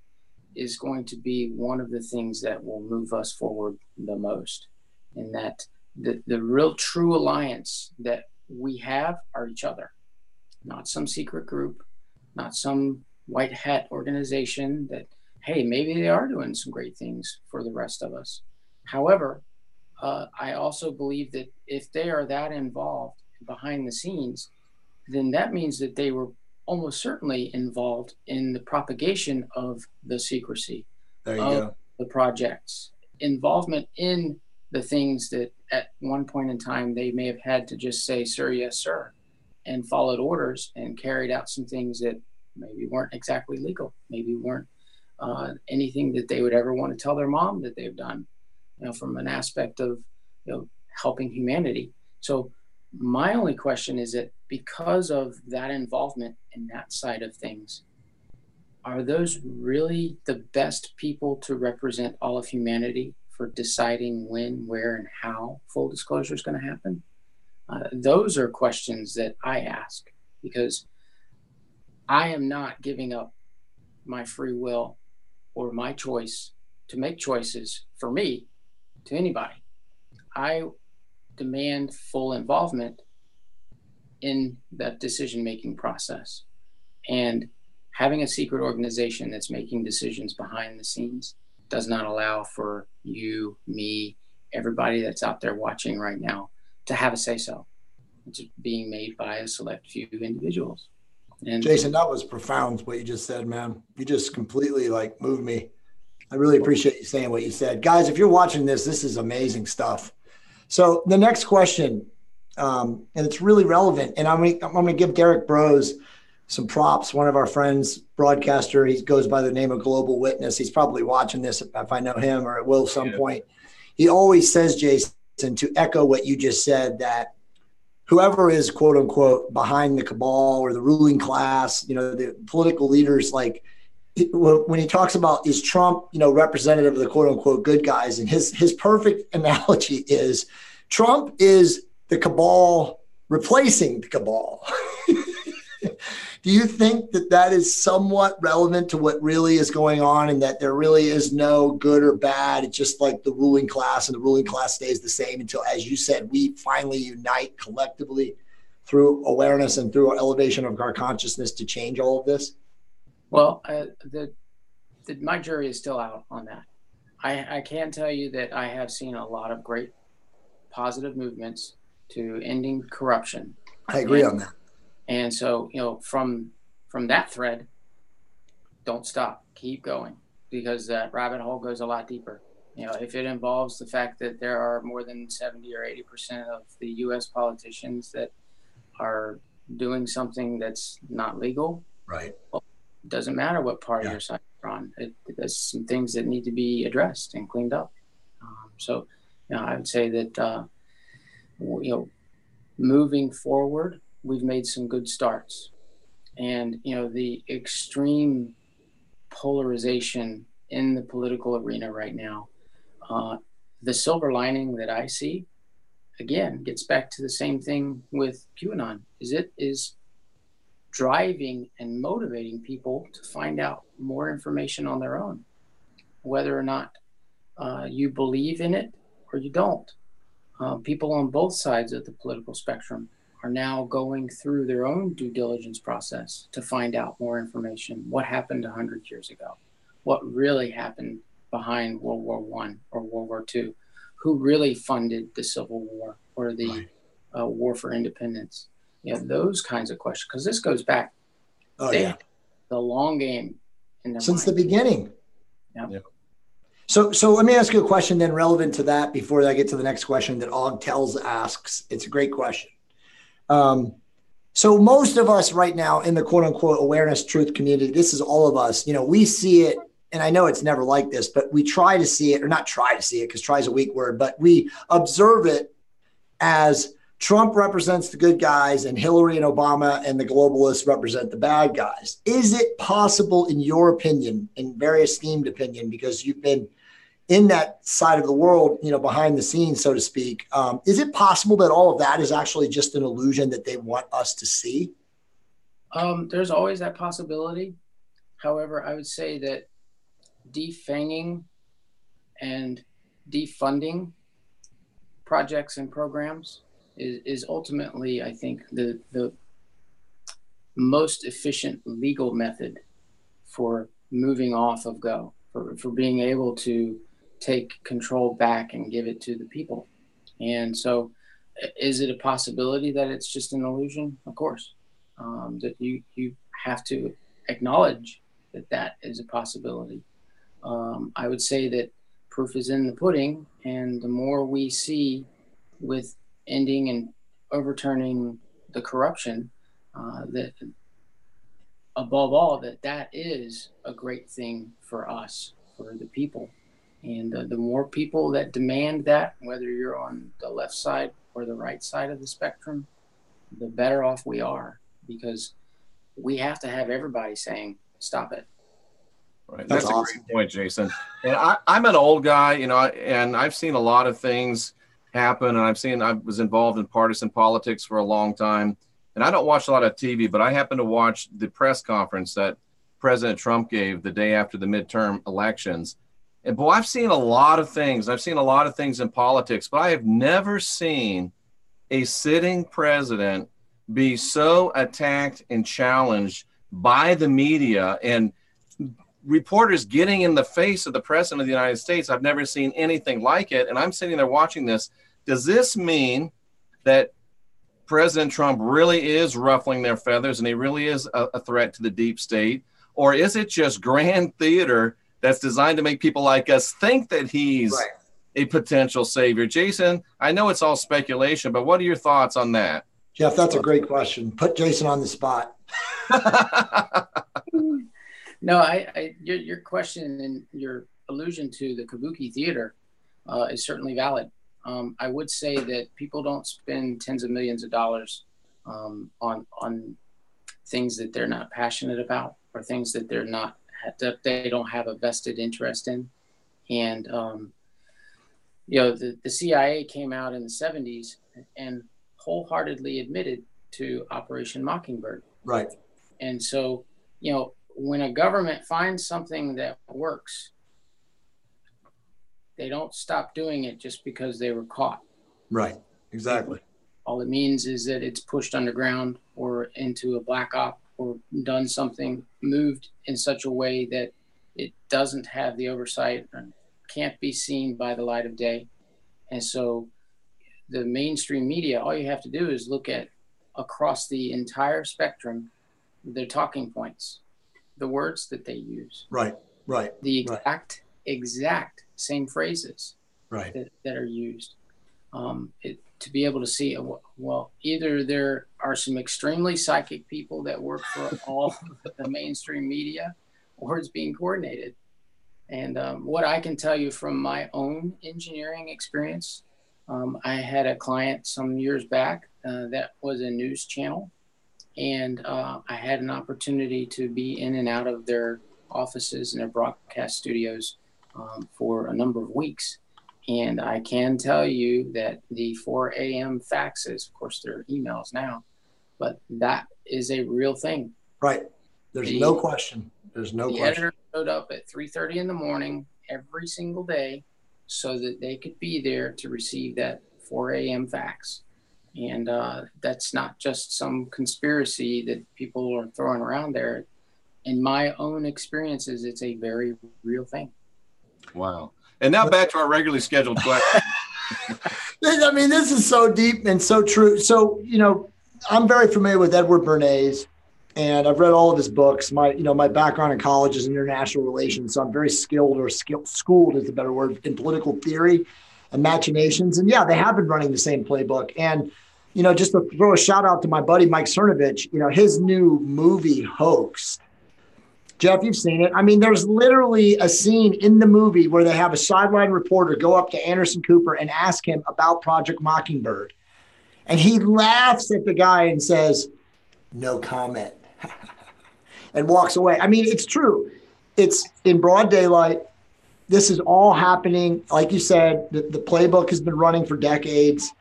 is going to be one of the things that will move us forward the most. And that the real true alliance that we have are each other, not some secret group, not some white hat organization that, hey, maybe they are doing some great things for the rest of us. However, I also believe that if they are that involved behind the scenes, then that means that they were almost certainly involved in the propagation of the secrecy, there you go, the projects, involvement in the things that at one point in time they may have had to just say, sir, yes, sir, and followed orders and carried out some things that maybe weren't exactly legal, maybe weren't anything that they would ever want to tell their mom that they've done, from an aspect of, helping humanity. So my only question is that because of that involvement in that side of things, are those really the best people to represent all of humanity for deciding when, where, and how full disclosure is going to happen? Those are questions that I ask, because I am not giving up my free will or my choice to make choices for me to anybody. I demand full involvement in that decision-making process. And having a secret organization that's making decisions behind the scenes does not allow for you, me, everybody that's out there watching right now to have a say-so. It's being made by a select few individuals. And Jason, that was profound what you just said, man. You just completely moved me. I really appreciate you saying what you said. Guys, if you're watching this, this is amazing stuff. So the next question, and it's really relevant, and I'm going to give Derek Bros some props. One of our friends, broadcaster, he goes by the name of Global Witness. He's probably watching this if I know him, or it will at some point. He always says, Jason, to echo what you just said, that whoever is, quote unquote, behind the cabal or the ruling class, the political leaders, when he talks about, is Trump, representative of the quote unquote good guys, and his perfect analogy is Trump is the cabal replacing the cabal. Do you think that is somewhat relevant to what really is going on, and that there really is no good or bad? It's just like the ruling class, and the ruling class stays the same until, as you said, we finally unite collectively through awareness and through our elevation of our consciousness to change all of this? Well, my jury is still out on that. I can tell you that I have seen a lot of great positive movements to ending corruption. I agree on that. And so, from that thread, don't stop, keep going, because that rabbit hole goes a lot deeper. If it involves the fact that there are more than 70 or 80% of the U.S. politicians that are doing something that's not legal, right? Well, it doesn't matter what party or side you're on. There's some things that need to be addressed and cleaned up. So, I would say that, moving forward, we've made some good starts. And, the extreme polarization in the political arena right now, the silver lining that I see, again, gets back to the same thing with QAnon, is driving and motivating people to find out more information on their own, whether or not you believe in it or you don't. People on both sides of the political spectrum are now going through their own due diligence process to find out more information. What happened 100 years ago? What really happened behind World War I or World War II? Who really funded the Civil War or the War for Independence? Those kinds of questions, because this goes back the long game in their since mind. The beginning. Yeah. So let me ask you a question then relevant to that before I get to the next question that Og Tells asks. It's a great question. So most of us right now in the quote unquote awareness truth community, this is all of us, we see it, and I know it's never like this, but we try to see it, or not try to see it, because try is a weak word, but we observe it as Trump represents the good guys and Hillary and Obama and the globalists represent the bad guys. Is it possible, in your opinion, in very esteemed opinion, because you've been in that side of the world, behind the scenes, so to speak, is it possible that all of that is actually just an illusion that they want us to see? There's always that possibility. However, I would say that defanging and defunding projects and programs is ultimately, I think, the most efficient legal method for moving off of go, for being able to take control back and give it to the people. And so is it a possibility that it's just an illusion? Of course. That you have to acknowledge that is a possibility. I would say that proof is in the pudding. And the more we see with ending and overturning the corruption, that above all, that is a great thing for us, for the people. And the more people that demand that, whether you're on the left side or the right side of the spectrum, the better off we are, because we have to have everybody saying, stop it. Right. That's awesome. A great point, Jason. And I'm an old guy, you know, and I've seen a lot of things happen. And I was involved in partisan politics for a long time. And I don't watch a lot of TV, but I happened to watch the press conference that President Trump gave the day after the midterm elections. And boy, I've seen a lot of things. I've seen a lot of things in politics, but I have never seen a sitting president be so attacked and challenged by the media and reporters getting in the face of the president of the United States. I've never seen anything like it. And I'm sitting there watching this. Does this mean that President Trump really is ruffling their feathers and he really is a threat to the deep state? Or is it just grand theater that's designed to make people like us think that he's a potential savior? Jason, I know it's all speculation, but what are your thoughts on that? Jeff, that's a great question. Put Jason on the spot. No, your question and your allusion to the kabuki theater is certainly valid. I would say that people don't spend tens of millions of dollars on things that they're not passionate about, or things that they don't have a vested interest in. And you know, the CIA came out in the 70s and wholeheartedly admitted to Operation Mockingbird. Right. And so, you know, when a government finds something that works, they don't stop doing it just because they were caught. Right. Exactly. All it means is that it's pushed underground or into a black op, or done something, moved in such a way that it doesn't have the oversight and can't be seen by the light of day. And so the mainstream media, all you have to do is look at across the entire spectrum, their talking points, the words that they use. Right. The exact same phrases that are used. To be able to see, well, either there are some extremely psychic people that work for all the mainstream media, or it's being coordinated. And what I can tell you from my own engineering experience, I had a client some years back that was a news channel, and I had an opportunity to be in and out of their offices and their broadcast studios for a number of weeks. And I can tell you that the 4 a.m. faxes, of course, they're emails now, but that is a real thing. Right. There's no question. There's no question. The editor showed up at 3:30 in the morning every single day so that they could be there to receive that 4 a.m. fax. And that's not just some conspiracy that people are throwing around there. In my own experiences, it's a very real thing. Wow. And now back to our regularly scheduled question. I mean, this is so deep and so true. So, you know, I'm very familiar with Edward Bernays, and I've read all of his books. My background in college is in international relations, so I'm very schooled is a better word, in political theory and machinations. And yeah, they have been running the same playbook. And, you know, just to throw a shout out to my buddy, Mike Cernovich, you know, his new movie Hoax. Jeff, you've seen it. I mean, there's literally a scene in the movie where they have a sideline reporter go up to Anderson Cooper and ask him about Project Mockingbird. And he laughs at the guy and says, "No comment," and walks away. I mean, it's true. It's in broad daylight. This is all happening. Like you said, the playbook has been running for decades.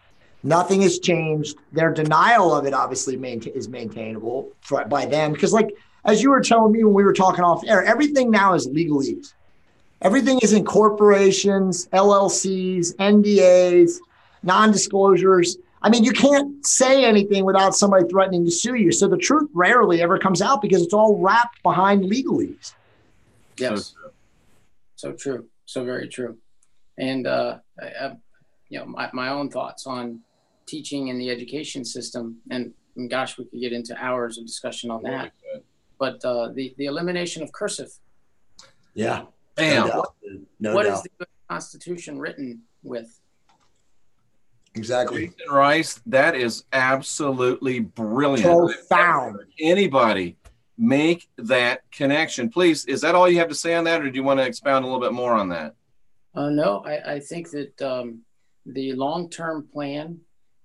Nothing has changed. Their denial of it obviously is maintainable by them. Because like, as you were telling me when we were talking off air, everything now is legalese. Everything is in corporations, LLCs, NDAs, non-disclosures. I mean, you can't say anything without somebody threatening to sue you. So the truth rarely ever comes out because it's all wrapped behind legalese. Yes. So true. So very true. And, you know, my own thoughts on teaching in the education system, and gosh, we could get into hours of discussion on that. But the elimination of cursive. Yeah. Bam. What is the Constitution written with. Exactly. Jason Rice, that is absolutely brilliant. Profound. Anybody make that connection, please? Is that all you have to say on that, or do you want to expound a little bit more on that? No, I think that the long-term plan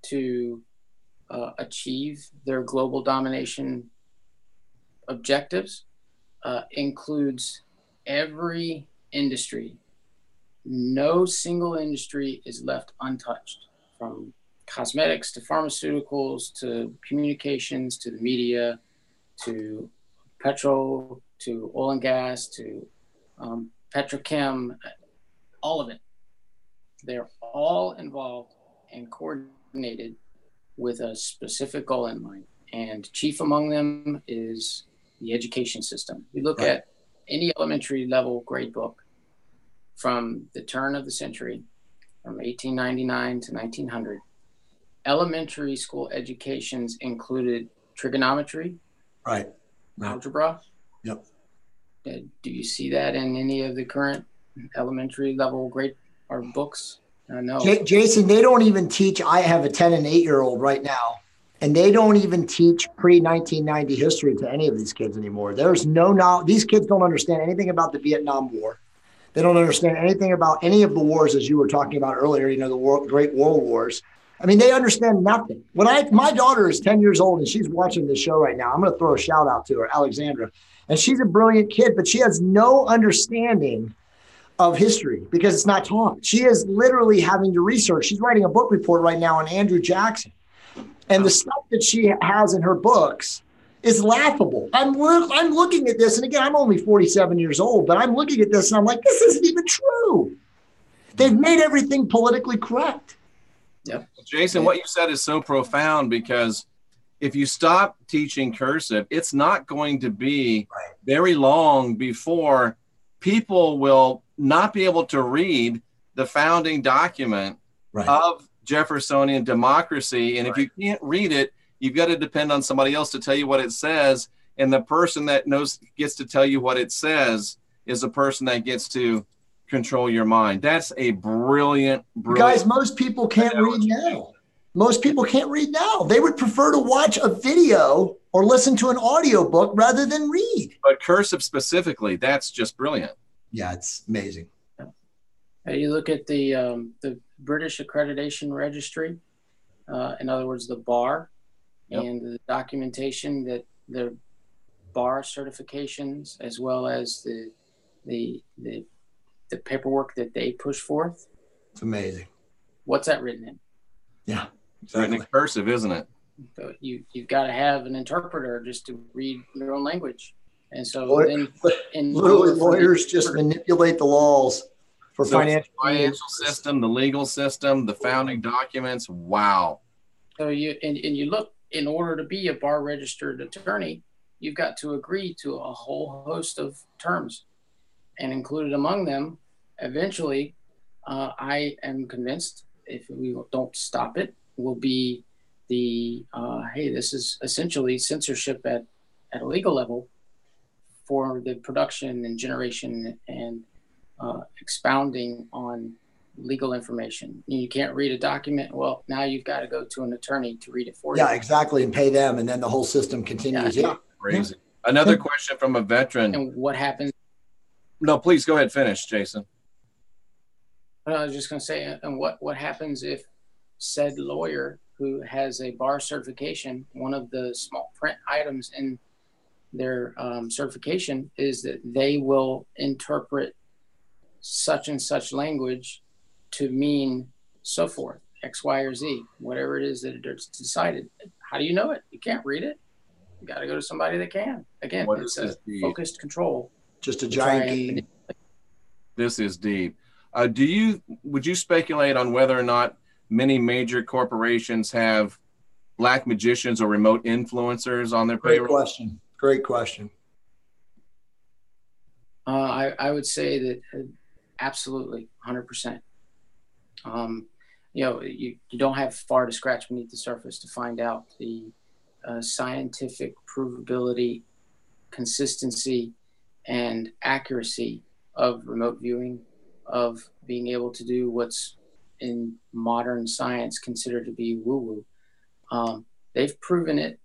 to achieve their global domination objectives includes every industry. No single industry is left untouched, from cosmetics to pharmaceuticals to communications to the media to petrol to oil and gas to petrochem, all of it. They're all involved and coordinated with a specific goal in mind. And chief among them is the education system. You look at any elementary level grade book from the turn of the century, from 1899 to 1900, elementary school educations included trigonometry, algebra. Yep. Do you see that in any of the current elementary level grade or books? No. Jason, they don't even teach. I have a 10 and 8-year-old right now, and they don't even teach pre-1990 history to any of these kids anymore. There's no knowledge. These kids don't understand anything about the Vietnam War. They don't understand anything about any of the wars, as you were talking about earlier, the Great World Wars. I mean, they understand nothing. My daughter is 10 years old, and she's watching this show right now. I'm going to throw a shout out to her, Alexandra. And she's a brilliant kid, but she has no understanding of history because it's not taught. She is literally having to research. She's writing a book report right now on Andrew Jackson. And the stuff that she has in her books is laughable. I'm looking at this, and again, I'm only 47 years old, but I'm looking at this and I'm like, this isn't even true. They've made everything politically correct. Yep. Jason, what you said is so profound, because if you stop teaching cursive, it's not going to be very long before people will not be able to read the founding document of Jeffersonian democracy. And if you can't read it, you've got to depend on somebody else to tell you what it says. And the person that gets to tell you what it says is the person that gets to control your mind. That's a brilliant. Guys, most people can't read now. Most people can't read now. They would prefer to watch a video or listen to an audiobook rather than read. But cursive specifically, that's just brilliant. Yeah, it's amazing. You look at the British Accreditation Registry, in other words, the bar, and the documentation that the bar certifications, as well as the paperwork that they push forth. It's amazing. What's that written in? Yeah, it's written in cursive, isn't it? So you've got to have an interpreter just to read your own language. And so literally lawyers just manipulate the laws for financial system, the legal system, the founding documents. Wow. So you look, in order to be a bar registered attorney, you've got to agree to a whole host of terms, and included among them, eventually, I am convinced, if we don't stop it, will be the, hey, this is essentially censorship at a legal level for the production and generation and expounding on legal information. You can't read a document. Well, now you've got to go to an attorney to read it for you. Yeah, exactly. And pay them. And then the whole system continues. Yeah. Crazy. Another question from a veteran. And what happens? No, please go ahead. Finish, Jason. I was just going to say, and what happens if said lawyer who has a bar certification, one of the small print items in their certification is that they will interpret such and such language to mean so forth, X, Y, or Z, whatever it is that it's decided. How do you know it? You can't read it. You got to go to somebody that can. Again, it's a focused control. Just a giant game. This is deep. Would you speculate on whether or not many major corporations have black magicians or remote influencers on their payroll? Great question. I would say that absolutely, 100%. You don't have far to scratch beneath the surface to find out the scientific provability, consistency, and accuracy of remote viewing, of being able to do what's in modern science considered to be woo-woo. They've proven it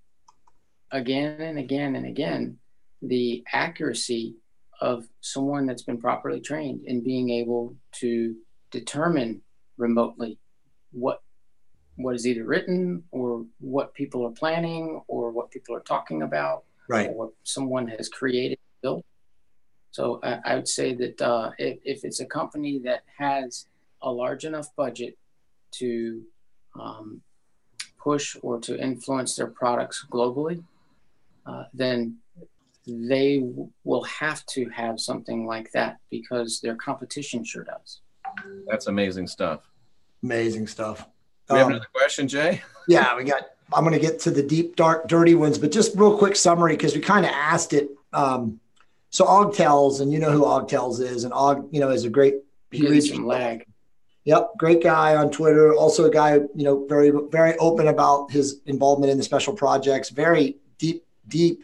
again and again and again, the accuracy of someone that's been properly trained in being able to determine remotely what is either written or what people are planning or what people are talking about, right, or what someone has created, built. So I would say that if it's a company that has a large enough budget to push or to influence their products globally, then they will have to have something like that because their competition sure does. That's amazing stuff. Amazing stuff. We have another question, Jay? Yeah, I'm going to get to the deep, dark, dirty ones, but just real quick summary, because we kind of asked it. So Augtels, and you know who Augtels is, and Og, is a great, he reads some lag. Yep. Great guy on Twitter. Also a guy, very, very open about his involvement in the special projects. Very deep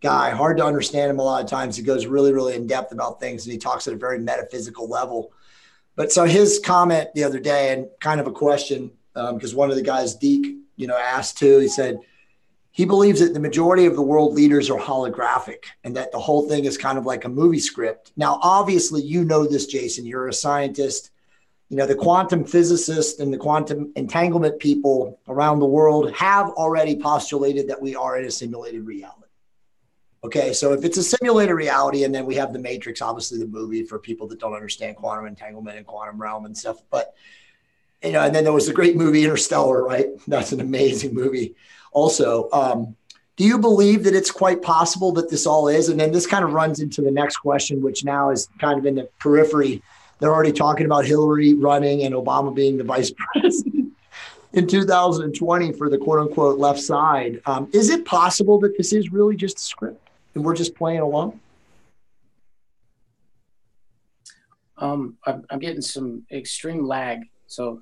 guy. Hard to understand him a lot of times. He goes really, really in depth about things, and he talks at a very metaphysical level. But so his comment the other day, and kind of a question, because one of the guys, Deke, asked too, he said, he believes that the majority of the world leaders are holographic and that the whole thing is kind of like a movie script. Now, obviously, this, Jason, you're a scientist. The quantum physicists and the quantum entanglement people around the world have already postulated that we are in a simulated reality. Okay, so if it's a simulated reality, and then we have The Matrix, obviously the movie for people that don't understand quantum entanglement and quantum realm and stuff. But, and then there was the great movie Interstellar, right? That's an amazing movie. Also, do you believe that it's quite possible that this all is? And then this kind of runs into the next question, which now is kind of in the periphery. They're already talking about Hillary running and Obama being the vice president in 2020 for the quote unquote left side. Is it possible that this is really just a script and we're just playing along? I'm getting some extreme lag. So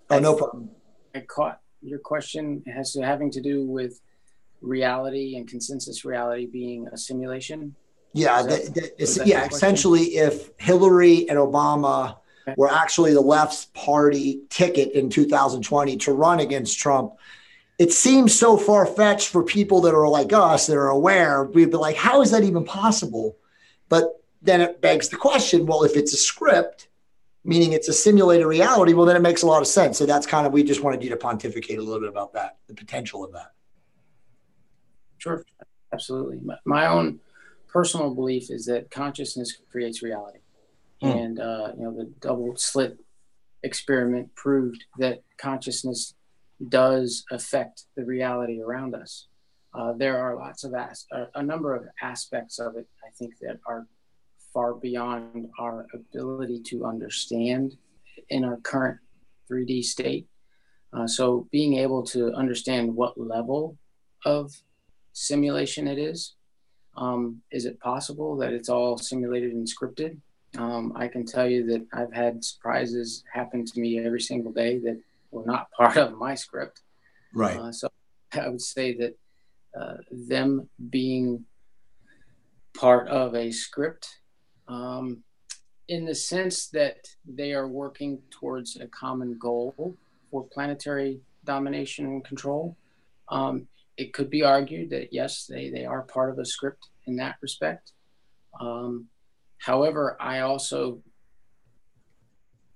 no problem. I caught your question. It has having to do with reality and consensus reality being a simulation. Yeah, essentially, if Hillary and Obama were actually the left's party ticket in 2020 to run against Trump, it seems so far-fetched for people that are like us, that are aware. We'd be like, how is that even possible? But then it begs the question, well, if it's a script, meaning it's a simulated reality, well, then it makes a lot of sense. So that's kind of, we just wanted you to pontificate a little bit about that, the potential of that. Sure, absolutely. My own personal belief is that consciousness creates reality. And, the double slit experiment proved that consciousness does affect the reality around us. There are a number of aspects of it, I think, that are far beyond our ability to understand in our current 3D state. So being able to understand what level of simulation it is it possible that it's all simulated and scripted? I can tell you that I've had surprises happen to me every single day that were not part of my script. Right. So I would say that them being part of a script, in the sense that they are working towards a common goal for planetary domination and control, it could be argued that, yes, they are part of a script in that respect. However, I also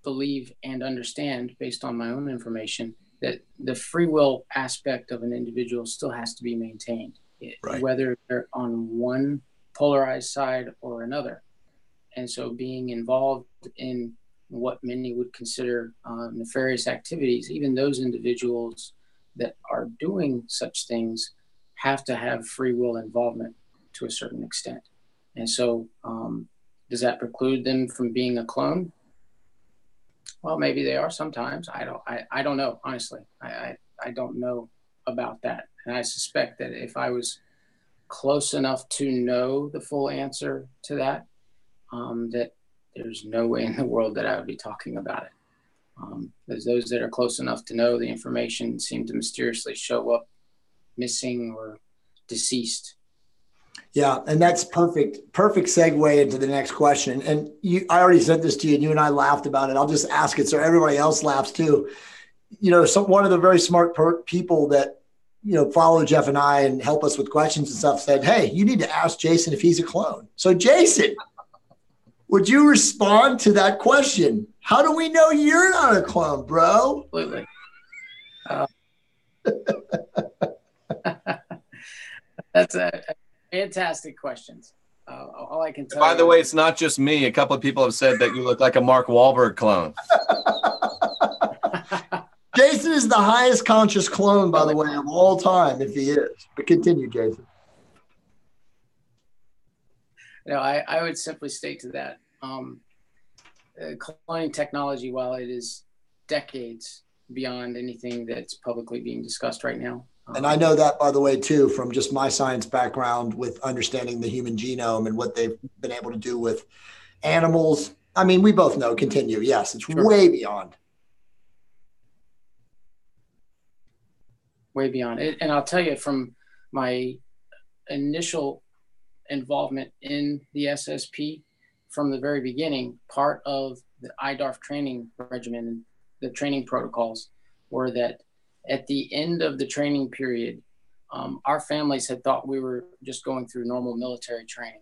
believe and understand, based on my own information, that the free will aspect of an individual still has to be maintained, right, whether they're on one polarized side or another. And so being involved in what many would consider nefarious activities, even those individuals that are doing such things have to have free will involvement to a certain extent. And so does that preclude them from being a clone? Well, maybe they are sometimes. I don't know, honestly. I don't know about that. And I suspect that if I was close enough to know the full answer to that, that there's no way in the world that I would be talking about it. There's those that are close enough to know the information seem to mysteriously show up missing or deceased. Yeah, and that's perfect segue into the next question. And I already said this to you, and you and I laughed about it. I'll just ask it so everybody else laughs too. One of the very smart people that follow Jeff and I and help us with questions and stuff said, "Hey, you need to ask Jason if he's a clone." So, Jason, would you respond to that question? How do we know you're not a clone, bro? Absolutely. That's a fantastic questions. All I can tell By the way, it's not just me. A couple of people have said that you look like a Mark Wahlberg clone. Jason is the highest conscious clone, by the way, of all time, if he is. But continue, Jason. No, I would simply state to that, cloning technology, while it is decades beyond anything that's publicly being discussed right now. And I know that, by the way, too, from just my science background with understanding the human genome and what they've been able to do with animals. I mean, we both know, continue. Yes, it's way beyond. Way beyond it. And I'll tell you, from my initial involvement in the SSP from the very beginning, part of the IDARF training regimen, the training protocols, were that at the end of the training period, our families had thought we were just going through normal military training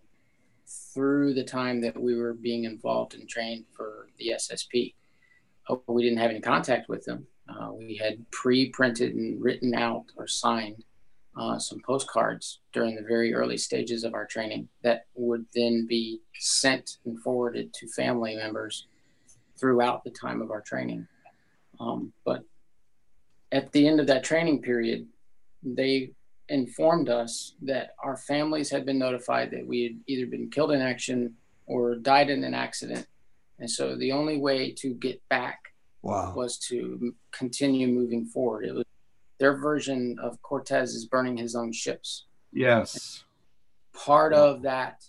through the time that we were being involved and trained for the SSP. We didn't have any contact with them. We had pre-printed and written out or signed some postcards during the very early stages of our training that would then be sent and forwarded to family members throughout the time of our training. But at the end of that training period, they informed us that our families had been notified that we had either been killed in action or died in an accident. And so the only way to get back was to continue moving forward. It was their version of Cortez is burning his own ships. Yes. Part of that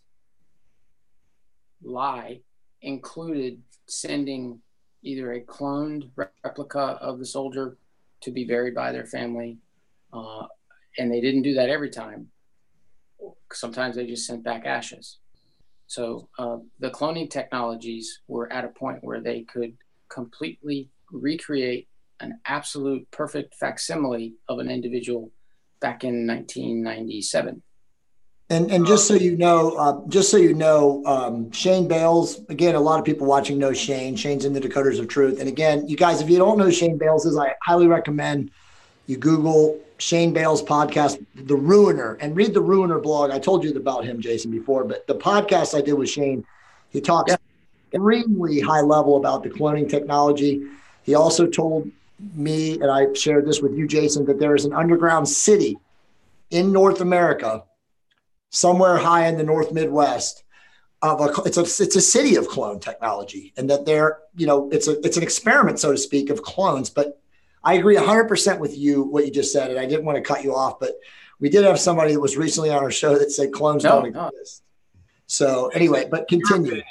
lie included sending either a cloned replica of the soldier to be buried by their family. And they didn't do that every time. Sometimes they just sent back ashes. So the cloning technologies were at a point where they could completely recreate an absolute perfect facsimile of an individual back in 1997. And just so you know, Shane Bales, again, a lot of people watching know Shane. Shane's in the Decoders of Truth. And again, you guys, if you don't know who Shane Bales is, I highly recommend you Google Shane Bales' podcast, The Ruiner, and read the Ruiner blog. I told you about him, Jason, before, but the podcast I did with Shane, he talks extremely high level about the cloning technology. He also told me, and I shared this with you, Jason, that there is an underground city in North America, somewhere high in the North Midwest, it's a city of clone technology, and that it's an experiment, so to speak, of clones. But I agree 100% with you, what you just said, and I didn't want to cut you off, but we did have somebody that was recently on our show that said clones don't exist. So anyway, but continue.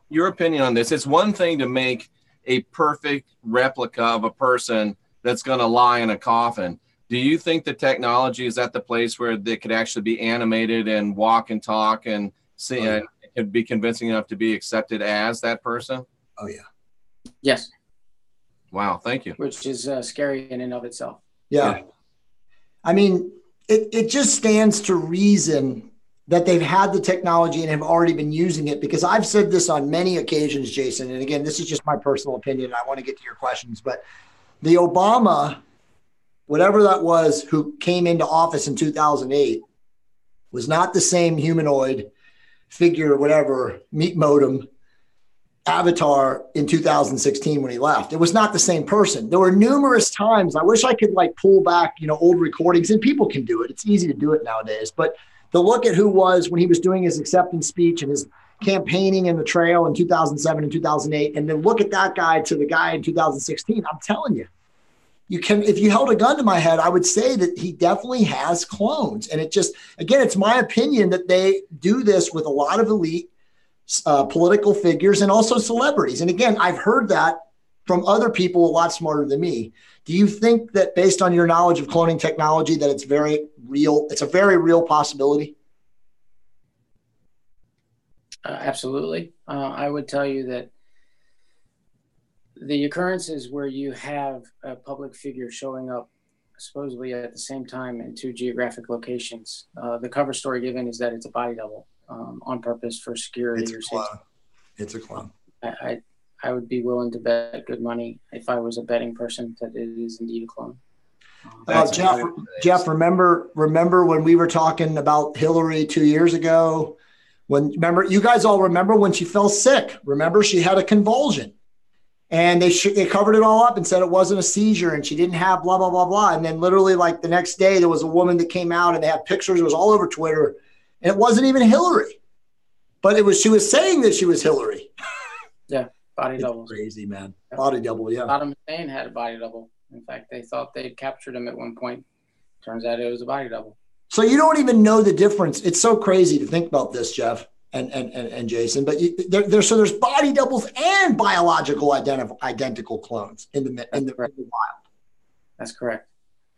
Your opinion on this. It's one thing to make a perfect replica of a person that's going to lie in a coffin. Do you think the technology is at the place where they could actually be animated and walk and talk and see, and it could be convincing enough to be accepted as that person? Oh, yeah. Yes. Wow. Thank you. Which is scary in and of itself. Yeah. I mean, it just stands to reason that they've had the technology and have already been using it, because I've said this on many occasions, Jason, and again, this is just my personal opinion. I want to get to your questions, but the Obama, whatever that was, who came into office in 2008 was not the same humanoid figure, whatever, meat modem avatar in 2016 when he left. It was not the same person. There were numerous times, I wish I could pull back, old recordings, and people can do it. It's easy to do it nowadays, but to look at who was when he was doing his acceptance speech and his campaigning in the trail in 2007 and 2008, and then look at that guy to the guy in 2016. I'm telling you, if you held a gun to my head, I would say that he definitely has clones. And it just, again, it's my opinion that they do this with a lot of elite political figures and also celebrities. And again, I've heard that from other people a lot smarter than me. Do you think that, based on your knowledge of cloning technology, that it's very real? It's a very real possibility? Absolutely. I would tell you that the occurrences where you have a public figure showing up supposedly at the same time in two geographic locations, the cover story given is that it's a body double on purpose for security or safety. It's a clone. I would be willing to bet good money if I was a betting person that it is indeed a clone. Jeff, remember when we were talking about Hillary 2 years ago? Remember, you guys all remember when she fell sick? Remember, she had a convulsion, and they covered it all up and said it wasn't a seizure, and she didn't have blah blah blah blah. And then literally, like the next day, there was a woman that came out, and they had pictures. It was all over Twitter, and it wasn't even Hillary, but she was saying that she was Hillary. Yeah, body double. Crazy, man. Yeah. Body double. Yeah. Saddam Hussein had a body double. In fact, they thought they'd captured him at one point. Turns out it was a body double. So you don't even know the difference. It's so crazy to think about this, Jeff and Jason. But there's body doubles and biological identical clones in the wild. That's correct.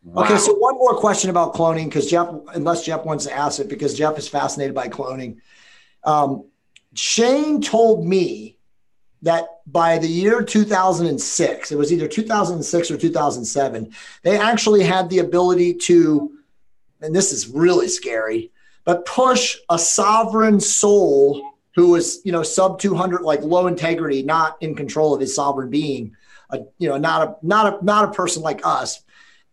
Wow. Okay, so one more question about cloning, because unless Jeff wants to ask it, because Jeff is fascinated by cloning. Shane told me that by the year 2006, it was either 2006 or 2007, they actually had the ability to, and this is really scary, but push a sovereign soul who was, sub 200, like low integrity, not in control of his sovereign being, not a person like us,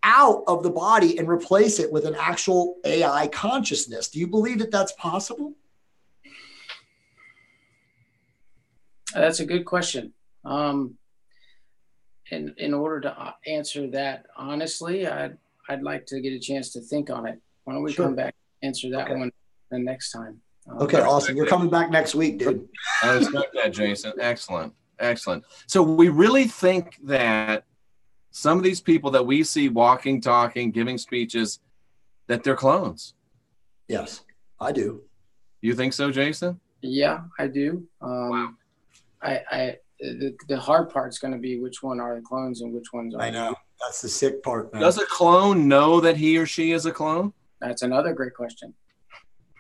out of the body and replace it with an actual AI consciousness. Do you believe that that's possible? That's a good question. In order to answer that honestly, I'd like to get a chance to think on it. Why don't we come back and answer that one the next time? Okay, awesome. You're coming back next week, dude. I respect that, Jason. Excellent. So we really think that some of these people that we see walking, talking, giving speeches, that they're clones? Yes, I do. You think so, Jason? Yeah, I do. Wow. The hard part's going to be which one are the clones and which ones are. I know. That's the sick part, man. Does a clone know that he or she is a clone? That's another great question.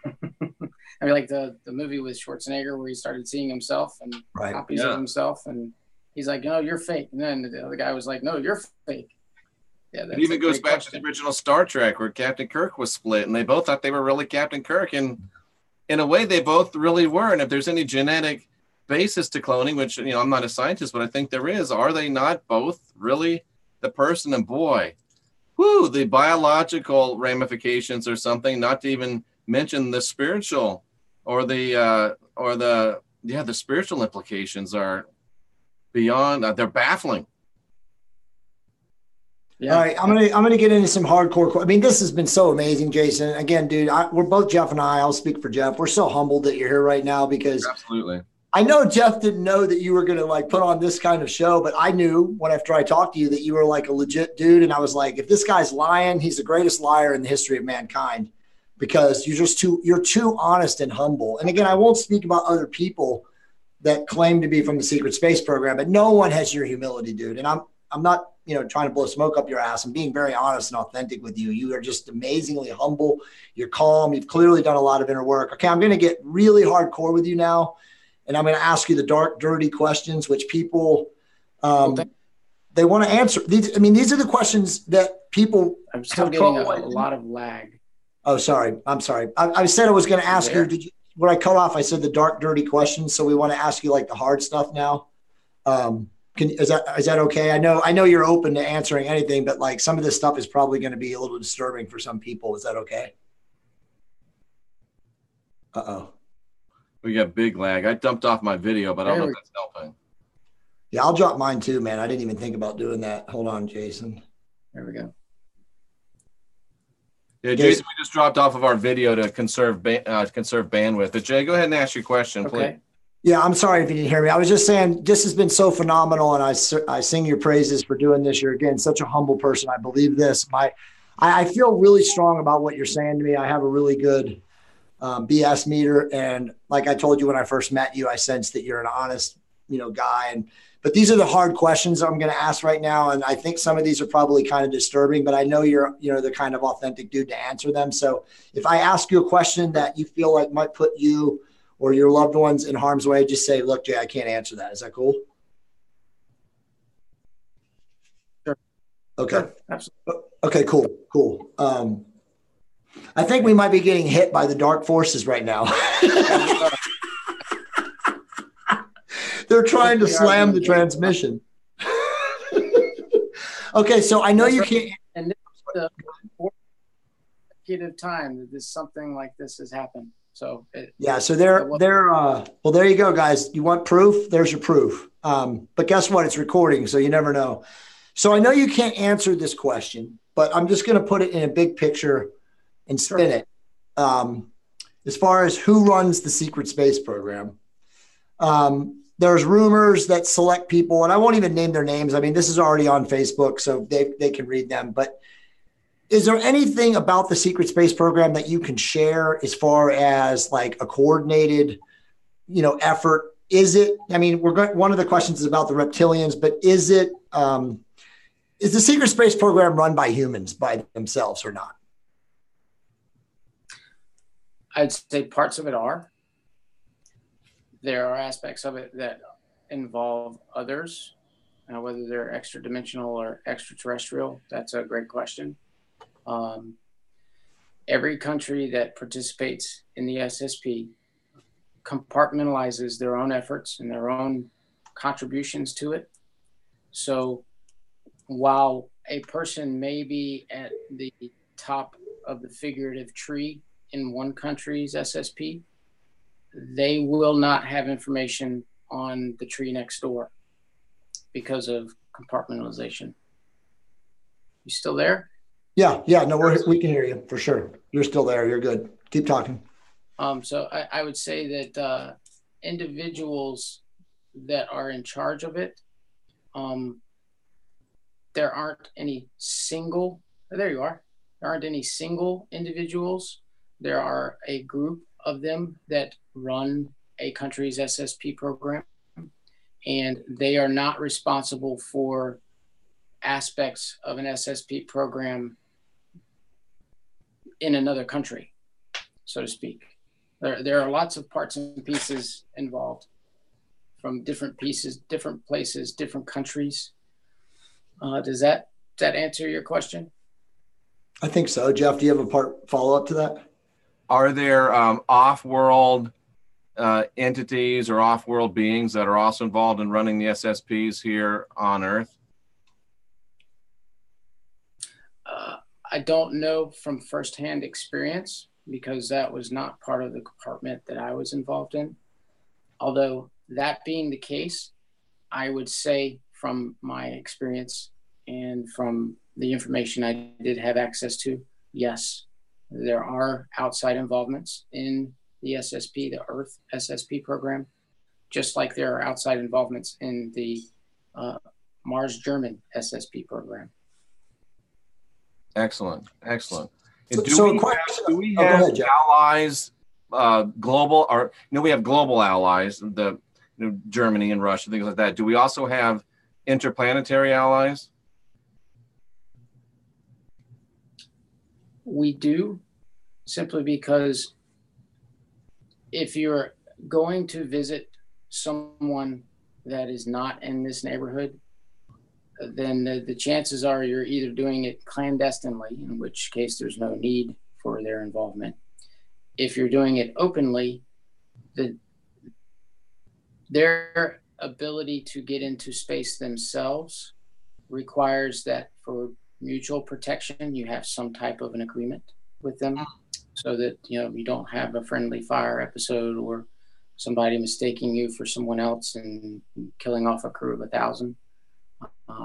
I mean, like the movie with Schwarzenegger where he started seeing himself and copies of himself, and he's like, "No, you're fake." And then the other guy was like, "No, you're fake." Yeah, it even goes back to the original Star Trek where Captain Kirk was split, and they both thought they were really Captain Kirk, and in a way, they both really were. And if there's any genetic basis to cloning, which, I'm not a scientist, but I think there is, are they not both really the person? And boy, the biological ramifications or something, not to even mention the spiritual or the spiritual implications are beyond, they're baffling. Yeah. All right, I'm gonna get into some hardcore. I mean, this has been so amazing, Jason. Again, dude, we're both, Jeff and I'll speak for Jeff. We're so humbled that you're here right now, because absolutely. I know Jeff didn't know that you were going to put on this kind of show, but I knew after I talked to you that you were like a legit dude. And I was like, if this guy's lying, he's the greatest liar in the history of mankind, because you're too honest and humble. And again, I won't speak about other people that claim to be from the secret space program, but no one has your humility, dude. And I'm not, trying to blow smoke up your ass. I'm being very honest and authentic with you. You are just amazingly humble. You're calm. You've clearly done a lot of inner work. Okay. I'm going to get really hardcore with you now. And I'm going to ask you the dark, dirty questions, which people, they want to answer. These are the questions that people. I'm still getting a lot of lag. Oh, sorry. I'm sorry. I said I was going to ask you, when I cut off, I said the dark, dirty questions. So we want to ask you the hard stuff now. Is that okay? I know you're open to answering anything, but some of this stuff is probably going to be a little disturbing for some people. Is that okay? Uh-oh. We got big lag. I dumped off my video, but I don't know if that's helping. Yeah, I'll drop mine too, man. I didn't even think about doing that. Hold on, Jason. There we go. Yeah, Jason, we just dropped off of our video to conserve bandwidth. But Jay, go ahead and ask your question, please. Yeah, I'm sorry if you didn't hear me. I was just saying this has been so phenomenal, and I sing your praises for doing this. You're, again, such a humble person. I believe this. I feel really strong about what you're saying to me. I have a really good BS meter. And like I told you when I first met you, I sense that you're an honest, guy. But these are the hard questions I'm going to ask right now. And I think some of these are probably kind of disturbing, but I know you're, the kind of authentic dude to answer them. So if I ask you a question that you feel like might put you or your loved ones in harm's way, just say, look, Jay, I can't answer that. Is that cool? Sure. Okay. Sure. Absolutely. Okay, cool. I think we might be getting hit by the dark forces right now. They're trying to slam the transmission. Okay, so I know you can't. And this is the fourth consecutive time that something like this has happened. So so they're well, there you go, guys. You want proof? There's your proof. But guess what? It's recording, so you never know. So I know you can't answer this question, but I'm just going to put it in a big picture and spin it. As far as who runs the secret space program, there's rumors that select people, and I won't even name their names. I mean, this is already on Facebook, so they can read them. But is there anything about the secret space program that you can share as far as like a coordinated, effort? Is it? I mean, one of the questions is about the reptilians, but is it? Is the secret space program run by humans by themselves or not? I'd say parts of it are. There are aspects of it that involve others, whether they're extra dimensional or extraterrestrial. That's a great question. Every country that participates in the SSP compartmentalizes their own efforts and their own contributions to it. So while a person may be at the top of the figurative tree in one country's SSP, they will not have information on the tree next door because of compartmentalization. You still there? Yeah. No, we can hear you for sure. You're still there. You're good. Keep talking. So I would say that individuals that are in charge of it, there aren't any single. There you are. There aren't any single individuals. There are a group of them that run a country's SSP program, and they are not responsible for aspects of an SSP program in another country, so to speak. There are lots of parts and pieces involved from different pieces, different places, different countries. Does that answer your question? I think so. Jeff, do you have a follow-up to that? Are there off-world entities or off-world beings that are also involved in running the SSPs here on Earth? I don't know from firsthand experience because that was not part of the compartment that I was involved in. Although that being the case, I would say from my experience and from the information I did have access to, yes, there are outside involvements in the SSP, the Earth SSP program, just like there are outside involvements in the Mars German SSP program. Excellent. Do we have allies, global, or we have global allies, Germany and Russia, things like that. Do we also have interplanetary allies? We do, simply because if you're going to visit someone that is not in this neighborhood, then the chances are you're either doing it clandestinely, in which case there's no need for their involvement. If you're doing it openly, their ability to get into space themselves requires that for mutual protection, you have some type of an agreement with them so that, you don't have a friendly fire episode or somebody mistaking you for someone else and killing off a crew of 1,000.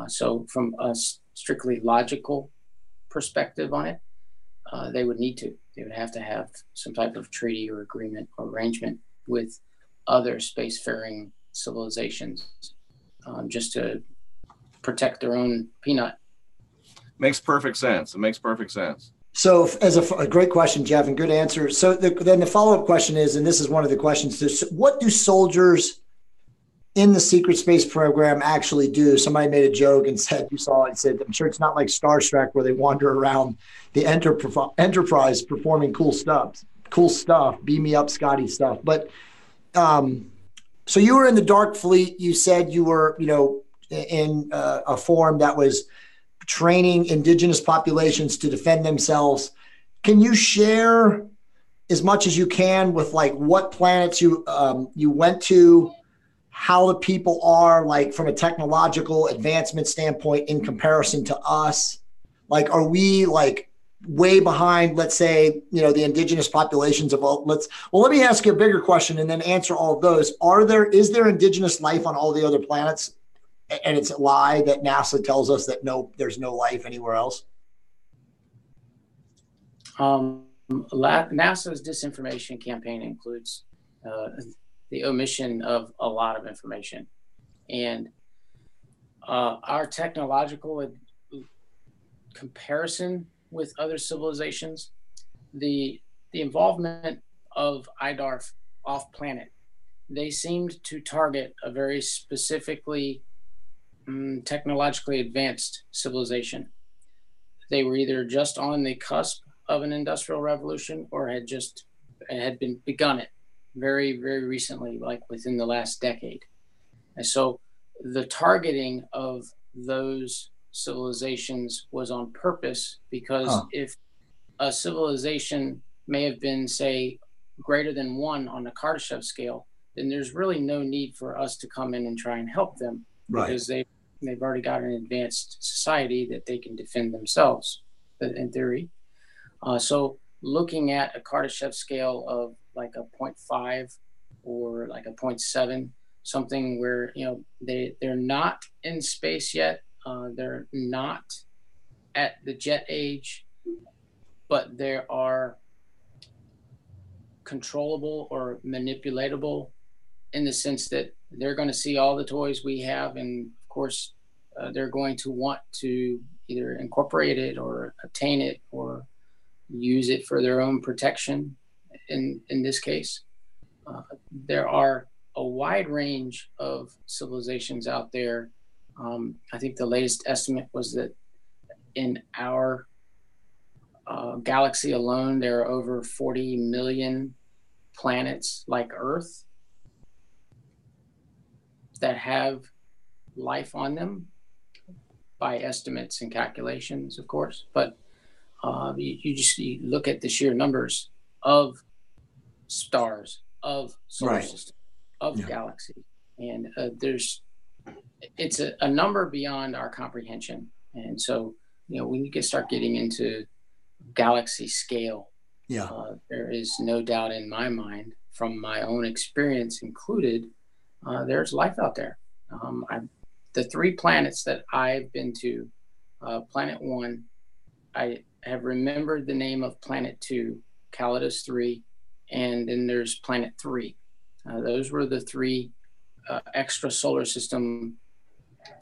So from a strictly logical perspective on it, they would have to have some type of treaty or agreement or arrangement with other spacefaring civilizations just to protect their own peanut. Makes perfect sense. It makes perfect sense. So as a great question, Jeff, and good answer. So then the follow-up question is, and this is one of the questions, what do soldiers in the secret space program actually do? Somebody made a joke and said, I'm sure it's not like Star Trek where they wander around the Enterprise performing cool stuff, beam me up, Scotty stuff. But so you were in the Dark Fleet. You said you were, in a form that was training indigenous populations to defend themselves. Can you share as much as you can with like what planets you went to, how the people are like from a technological advancement standpoint in comparison to us? Like, are we like way behind, let's say, the indigenous populations of all, let me ask you a bigger question and then answer all of those. Is there indigenous life on all the other planets? And it's a lie that NASA tells us that no, there's no life anywhere else. NASA's disinformation campaign includes the omission of a lot of information, and our technological comparison with other civilizations, the involvement of IDARF off planet, they seemed to target a very specifically technologically advanced civilization. They were either just on the cusp of an industrial revolution or had begun it very, very recently, like within the last decade. And so the targeting of those civilizations was on purpose, because if a civilization may have been, say, greater than 1 on the Kardashev scale, then there's really no need for us to come in and try and help them, right? Because they've already got an advanced society that they can defend themselves, in theory. So looking at a Kardashev scale of like a 0.5 or like a 0.7, something where they're not in space yet, they're not at the jet age, but they are controllable or manipulatable in the sense that they're going to see all the toys we have, and of course they're going to want to either incorporate it or obtain it or use it for their own protection. In this case, there are a wide range of civilizations out there. I think the latest estimate was that in our galaxy alone, there are over 40 million planets like Earth that have life on them, by estimates and calculations, of course. But you look at the sheer numbers of stars, of solar systems, of galaxies, and it's a number beyond our comprehension. And so, when you start getting into galaxy scale, there is no doubt in my mind, from my own experience included, there's life out there. The 3 planets that I've been to, Planet 1, I have remembered the name of Planet 2, Calidus 3, and then there's Planet 3. Those were the 3 extra solar system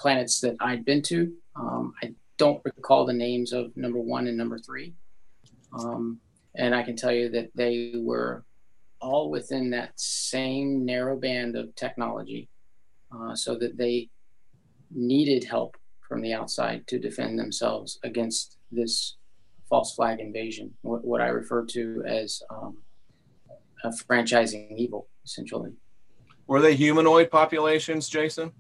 planets that I'd been to. I don't recall the names of number 1 and number 3. And I can tell you that they were all within that same narrow band of technology, so that they needed help from the outside to defend themselves against this false flag invasion, what I refer to as a franchising evil, essentially. Were they humanoid populations, Jason?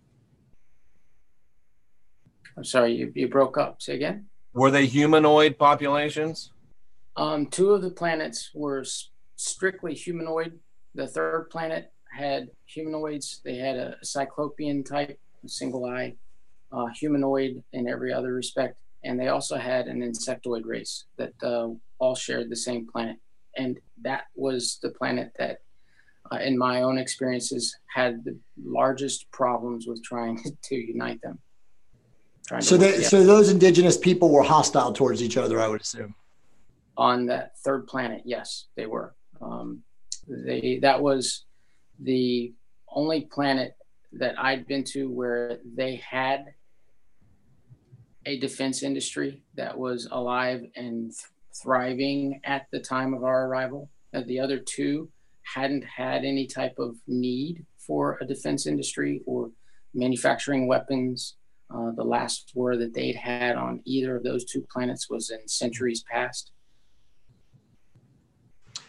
I'm sorry, you broke up. Say again? Were they humanoid populations? 2 of the planets were strictly humanoid. The 3rd planet had humanoids. They had a cyclopean type, a single eye, humanoid in every other respect. And they also had an insectoid race that all shared the same planet. And that was the planet that, in my own experiences, had the largest problems with trying to unite them. So those indigenous people were hostile towards each other, I would assume. On that 3rd planet, yes, they were. That was the only planet that I'd been to where they had a defense industry that was alive and thriving at the time of our arrival. The other 2 hadn't had any type of need for a defense industry or manufacturing weapons. The last war that they'd had on either of those 2 planets was in centuries past.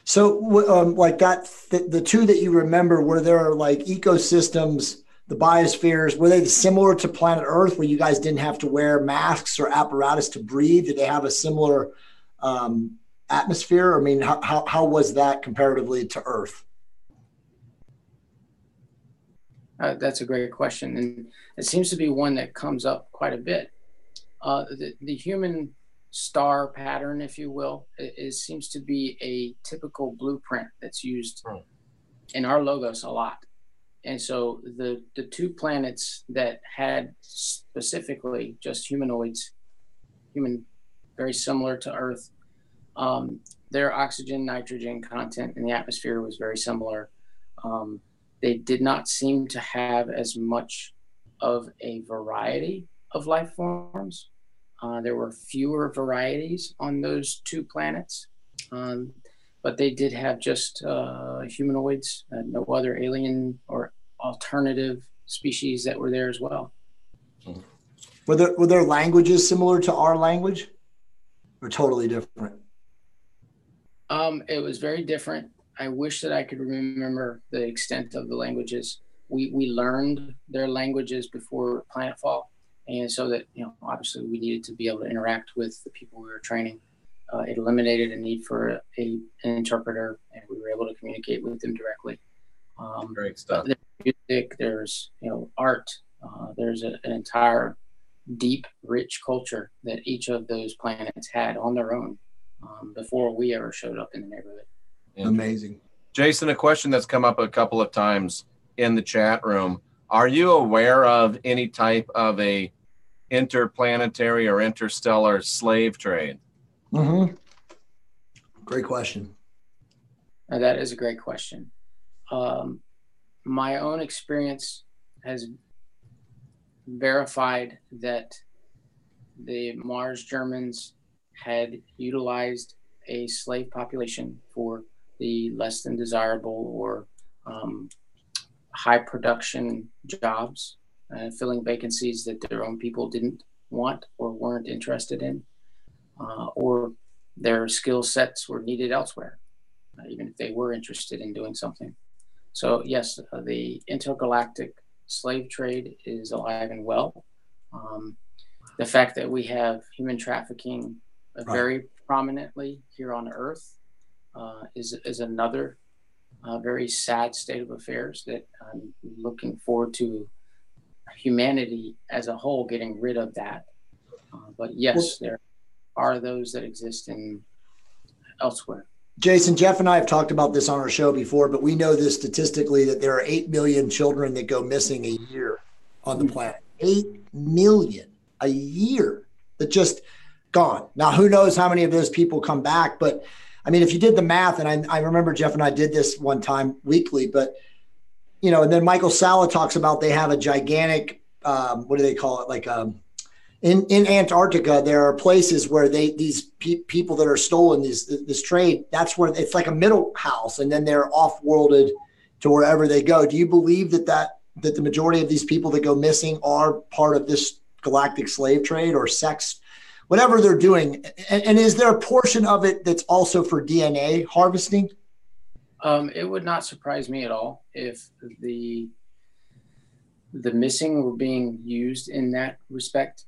So, like that, the two that you remember, were there like ecosystems, the biospheres, were they similar to planet Earth, where you guys didn't have to wear masks or apparatus to breathe? Did they have a similar atmosphere? I mean, how was that comparatively to Earth? That's a great question, and it seems to be one that comes up quite a bit. The human star pattern, if you will, seems to be a typical blueprint that's used in our logos a lot. And so the two planets that had specifically just humanoids, very similar to Earth, their oxygen, nitrogen content in the atmosphere was very similar. They did not seem to have as much of a variety of life forms. There were fewer varieties on those two planets, but they did have just humanoids, no other alien or alternative species that were there as well. Were there languages similar to our language, or totally different? It was very different. I wish that I could remember the extent of the languages. We learned their languages before planetfall. And so that, obviously we needed to be able to interact with the people we were training. It eliminated a need for an interpreter, and we were able to communicate with them directly. Great stuff. There's music, there's, art, there's an entire deep, rich culture that each of those planets had on their own before we ever showed up in the neighborhood. Amazing. Jason, a question that's come up a couple of times in the chat room. Are you aware of any type of a interplanetary or interstellar slave trade? Mm-hmm. Great question. Now, that is a great question. My own experience has verified that the Mars Germans had utilized a slave population for the less than desirable or high production jobs, filling vacancies that their own people didn't want or weren't interested in, or their skill sets were needed elsewhere, even if they were interested in doing something. So yes, the intergalactic slave trade is alive and well. The fact that we have human trafficking very prominently here on Earth is another very sad state of affairs that I'm looking forward to humanity as a whole getting rid of that. But yes, there are those that exist elsewhere. Jason, Jeff and I have talked about this on our show before, but we know this statistically that there are 8 million children that go missing a year on the planet. 8 million a year that just gone. Now, who knows how many of those people come back? But I mean, if you did the math, and I remember Jeff and I did this one time weekly, but, and then Michael Salla talks about they have a gigantic, what do they call it? Like in Antarctica, there are places where these people that are stolen, this trade, that's where it's like a middle house, and then they're off-worlded to wherever they go. Do you believe that the majority of these people that go missing are part of this galactic slave trade or sex, whatever they're doing? And is there a portion of it that's also for DNA harvesting? It would not surprise me at all if the missing were being used in that respect.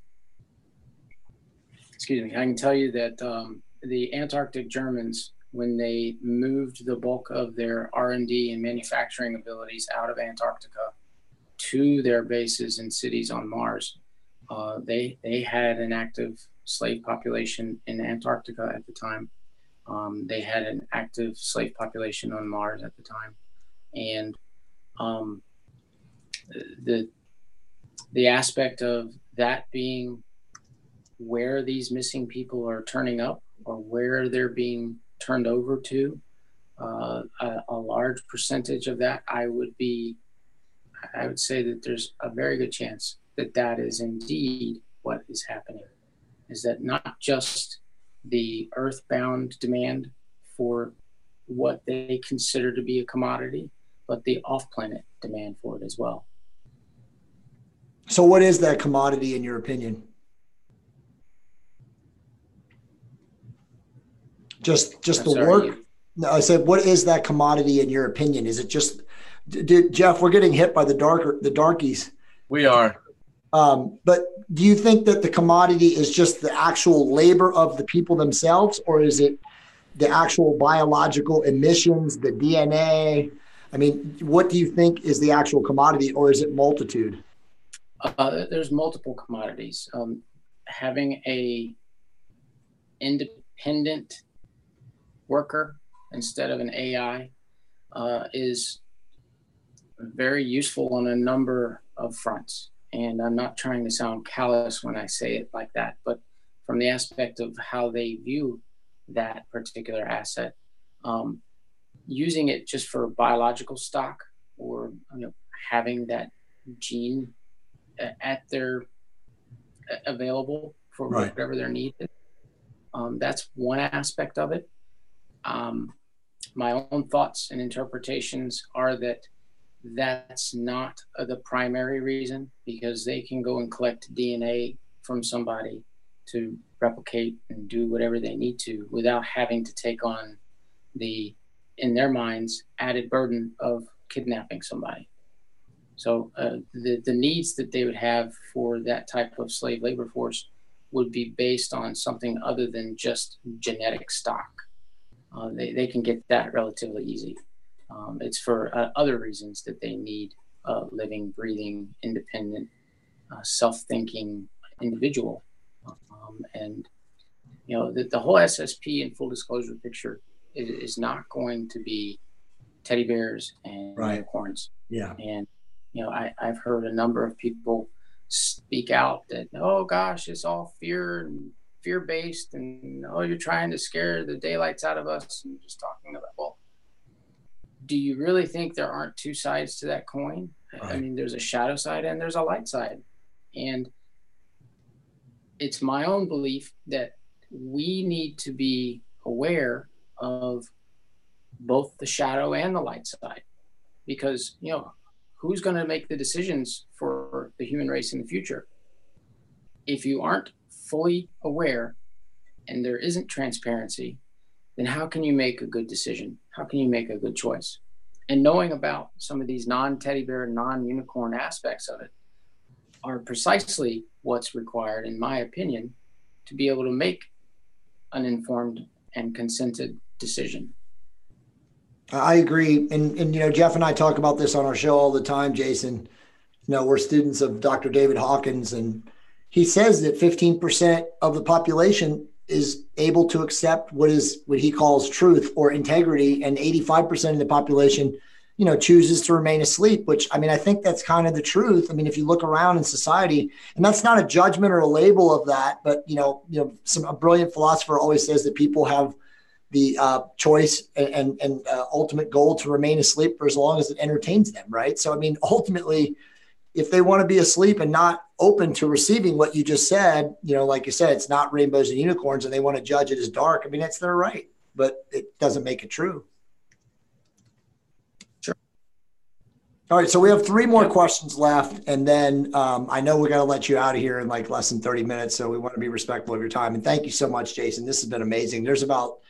Excuse me. I can tell you that the Antarctic Germans, when they moved the bulk of their R&D and manufacturing abilities out of Antarctica to their bases and cities on Mars, they had an active slave population in Antarctica at the time. They had an active slave population on Mars at the time. And the aspect of that being where these missing people are turning up or where they're being turned over to, a large percentage of that, I would say that there's a very good chance that is indeed what is happening. Is that not just the earthbound demand for what they consider to be a commodity, but the off-planet demand for it as well. So what is that commodity in your opinion? Just the work? No, I said, what is that commodity in your opinion? Is it just, Jeff, we're getting hit by the darkies. We are. But do you think that the commodity is just the actual labor of the people themselves, or is it the actual biological emissions, the DNA? I mean, what do you think is the actual commodity, or is it multitude? There's multiple commodities. Having a independent worker instead of an AI is very useful on a number of fronts. And I'm not trying to sound callous when I say it like that, but from the aspect of how they view that particular asset, using it just for biological stock, or having that gene at their available for whatever their need is. That's one aspect of it. My own thoughts and interpretations are that that's not the primary reason, because they can go and collect DNA from somebody to replicate and do whatever they need to without having to take on the, in their minds, added burden of kidnapping somebody. So the needs that they would have for that type of slave labor force would be based on something other than just genetic stock. They can get that relatively easy. It's for other reasons that they need a living, breathing, independent, self-thinking individual. And the whole SSP and full disclosure picture is not going to be teddy bears and unicorns. Yeah. And I've heard a number of people speak out that, oh gosh, it's all fear-based, and you're trying to scare the daylights out of us, and just talking about, well, do you really think there aren't two sides to that coin? Right. I mean, there's a shadow side and there's a light side. And it's my own belief that we need to be aware of both the shadow and the light side, because, who's going to make the decisions for the human race in the future? If you aren't fully aware and there isn't transparency, then how can you make a good decision? How can you make a good choice? And knowing about some of these non-teddy bear, non-unicorn aspects of it are precisely what's required, in my opinion, to be able to make an informed and consented decision. I agree. And Jeff and I talk about this on our show all the time, Jason. We're students of Dr. David Hawkins, and he says that 15% of the population is able to accept what he calls truth or integrity, and 85% of the population, chooses to remain asleep, which, I think that's kind of the truth. If you look around in society, and that's not a judgment or a label of that, but, a brilliant philosopher always says that people have the choice and ultimate goal to remain asleep for as long as it entertains them, right? So, ultimately, if they want to be asleep and not open to receiving what you just said, like you said, it's not rainbows and unicorns, and they want to judge it as dark. That's their right, but it doesn't make it true. Sure. All right. So we have 3 more questions left. And then I know we're going to let you out of here in like less than 30 minutes. So we want to be respectful of your time. And thank you so much, Jason. This has been amazing. There's about,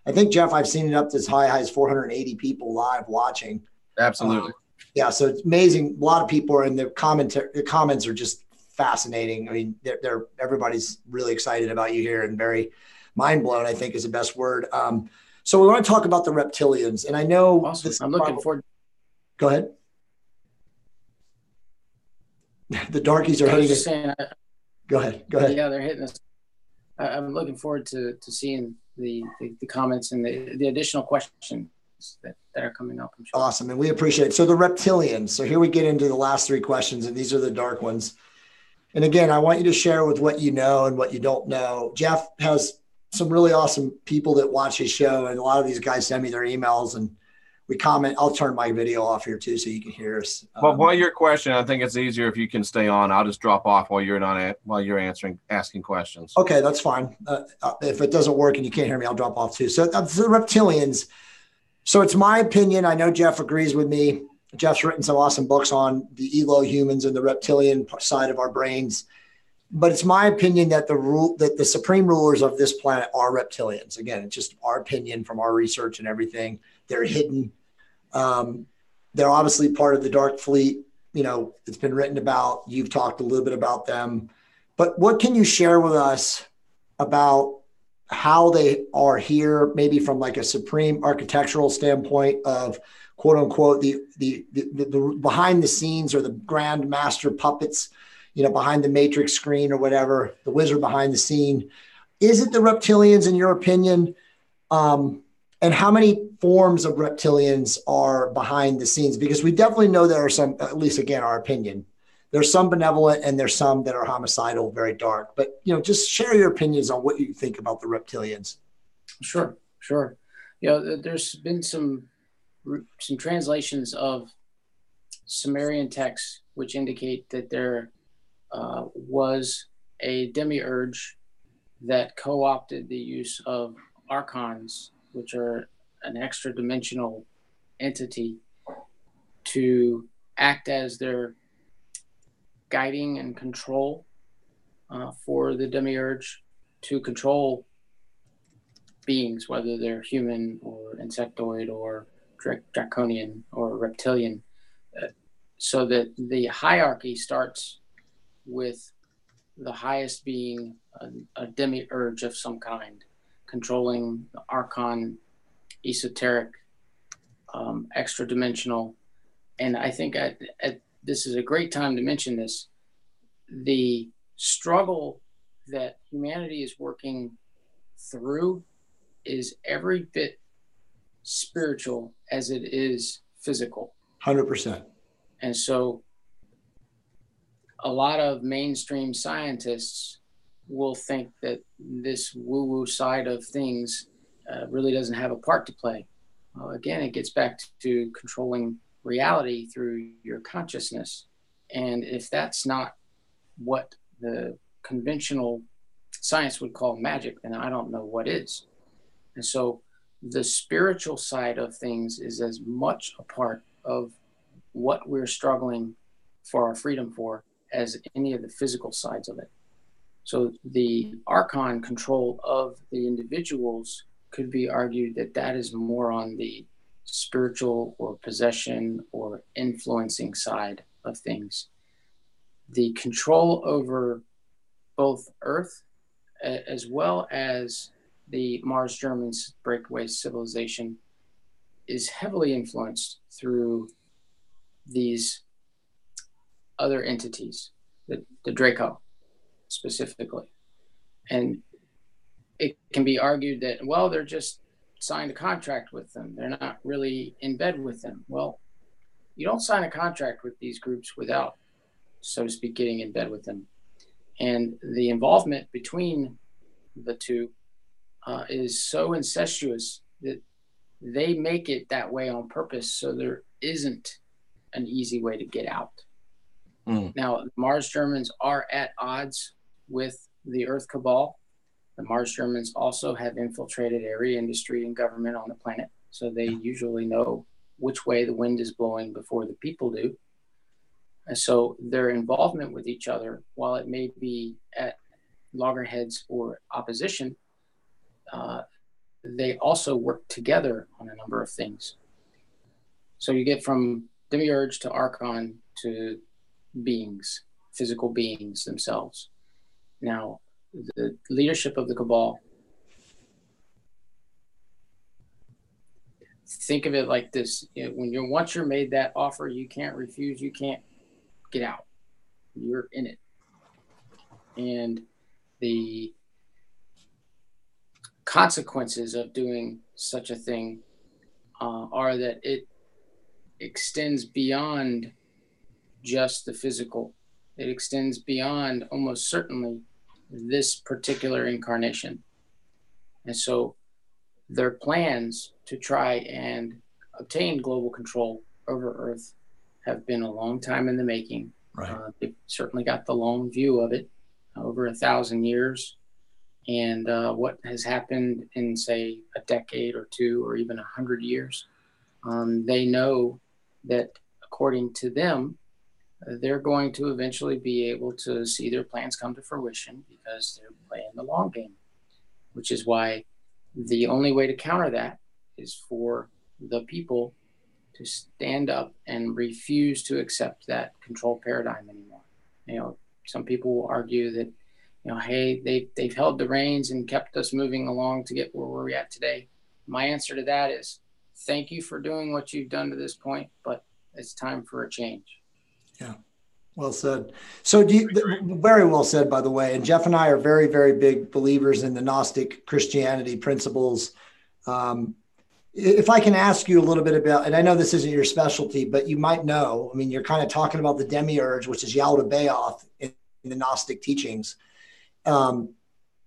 I think, Jeff, I've seen it up to as high as 480 people live watching. Absolutely. Yeah, so it's amazing. A lot of people are in the comments are just fascinating. They're everybody's really excited about you here and very mind blown, I think is the best word. So we want to talk about the reptilians, and I know I'm looking forward. Go ahead. The darkies are hitting us. Go ahead. Yeah, they're hitting us. I'm looking forward to seeing the comments and the additional questions that are coming up. I'm sure. Awesome. And we appreciate it. So the reptilians. So here we get into the last 3 questions, and these are the dark ones. And again, I want you to share with what you know and what you don't know. Jeff has some really awesome people that watch his show, and a lot of these guys send me their emails and we comment. I'll turn my video off here too, so you can hear us. Well, while you're questioning, I think it's easier if you can stay on. I'll just drop off while you're asking questions. Okay, that's fine. If it doesn't work and you can't hear me, I'll drop off too. So the reptilians. So it's my opinion. I know Jeff agrees with me. Jeff's written some awesome books on the Elo humans and the reptilian side of our brains. but it's my opinion that the supreme rulers of this planet are reptilians. Again, it's just our opinion from our research and everything. They're hidden. They're obviously part of the Dark Fleet. You know, it's been written about. You've talked a little bit about them. But what can you share with us about how they are here, maybe from like a supreme architectural standpoint of quote unquote, the behind the scenes or the grand master puppets, you know, behind the matrix screen or whatever, the wizard behind the scene? Is it the reptilians in your opinion? And how many forms of reptilians are behind the scenes? Because we definitely know there are some, at least again, our opinion, there's some benevolent and there's some that are homicidal, very dark. But, you know, just share your opinions on what you think about the reptilians. Sure. You know, there's been some translations of Sumerian texts which indicate that there was a demiurge that co-opted the use of archons, which are an extra dimensional entity, to act as their guiding and control for the demiurge to control beings, whether they're human or insectoid or draconian or reptilian, so that the hierarchy starts with the highest being a demiurge of some kind, controlling the archon, esoteric, extra dimensional. And I think this is a great time to mention this. The struggle that humanity is working through is every bit spiritual as it is physical. 100%. And so a lot of mainstream scientists will think that this woo-woo side of things really doesn't have a part to play. Again, it gets back to controlling reality through your consciousness. And if that's not what the conventional science would call magic, then I don't know what is. And so the spiritual side of things is as much a part of what we're struggling for our freedom for as any of the physical sides of it. So the archon control of the individuals could be argued that that is more on the spiritual or possession or influencing side of things. The control over both Earth as well as the Mars Germans breakaway civilization is heavily influenced through these other entities, the Draco specifically. And it can be argued that, well, they're just signed a contract with them. They're not really in bed with them. Well, you don't sign a contract with these groups without, so to speak, getting in bed with them. And the involvement between the two is so incestuous that they make it that way on purpose, so there isn't an easy way to get out. Now, Mars Germans are at odds with the Earth Cabal. The Mars Germans also have infiltrated every industry and government on the planet, so they usually know which way the wind is blowing before the people do. And so their involvement with each other, while it may be at loggerheads or opposition, they also work together on a number of things. So you get from demiurge to archon to beings, physical beings themselves. Now, the leadership of the cabal, think of it like this: once you're made that offer, you can't refuse, you can't get out. You're in it. And the consequences of doing such a thing are that it extends beyond just the physical. It extends beyond almost certainly this particular incarnation. And so their plans to try and obtain global control over Earth have been a long time in the making. Right. They've certainly got the long view of it, over 1,000 years. And what has happened in, say, a decade or two or even 100 years, they know that according to them, they're going to eventually be able to see their plans come to fruition because they're playing the long game, which is why the only way to counter that is for the people to stand up and refuse to accept that control paradigm anymore. You know, some people will argue that, you know, hey, they've held the reins and kept us moving along to get where we're at today. My answer to that is thank you for doing what you've done to this point, but it's time for a change. Yeah. Well said. So very well said, by the way. And Jeff and I are very, very big believers in the Gnostic Christianity principles. If I can ask you a little bit about, and I know this isn't your specialty, but you might know, I mean, you're kind of talking about the demiurge, which is Yaldabaoth in the Gnostic teachings,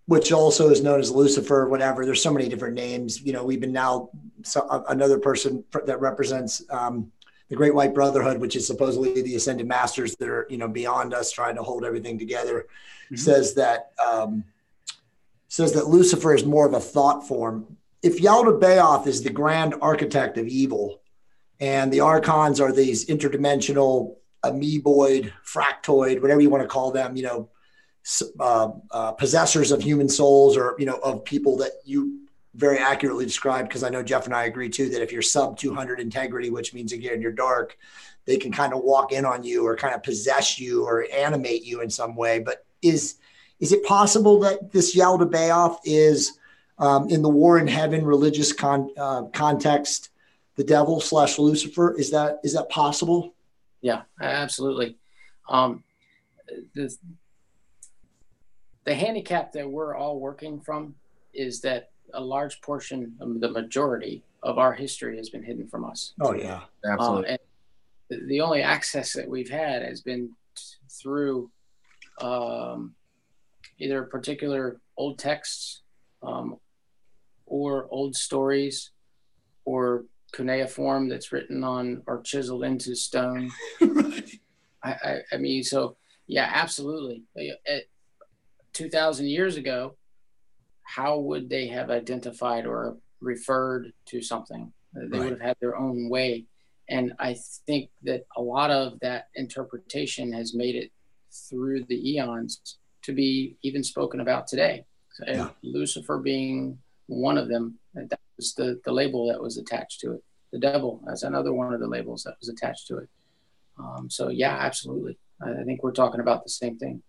which also is known as Lucifer, whatever. There's so many different names. You know, we've been now, another person that represents the Great White Brotherhood, which is supposedly the ascended masters that are, you know, beyond us, trying to hold everything together, says that Lucifer is more of a thought form. If Yaldabaoth is the grand architect of evil, and the archons are these interdimensional, amoeboid, fractoid, whatever you want to call them, you know, possessors of human souls, or, you know, of people that you very accurately described, because I know Jeff and I agree too, that if you're sub 200 integrity, which means, again, you're dark, they can kind of walk in on you or kind of possess you or animate you in some way. But is it possible that this Yaldabaoth is, in the war in heaven religious context, the devil / Lucifer? Is that possible? Yeah, absolutely. The handicap that we're all working from is that a large portion of the majority of our history has been hidden from us. Oh yeah, absolutely. And the only access that we've had has been through either particular old texts, or old stories, or cuneiform that's written on or chiseled into stone. Right. I mean, so yeah, absolutely. 2,000 years ago, how would they have identified or referred to something? They would have had their own way. And I think that a lot of that interpretation has made it through the eons to be even spoken about today. So, yeah. Lucifer being one of them, that was the label that was attached to it. The devil, that's another one of the labels that was attached to it. So yeah, absolutely. I think we're talking about the same thing.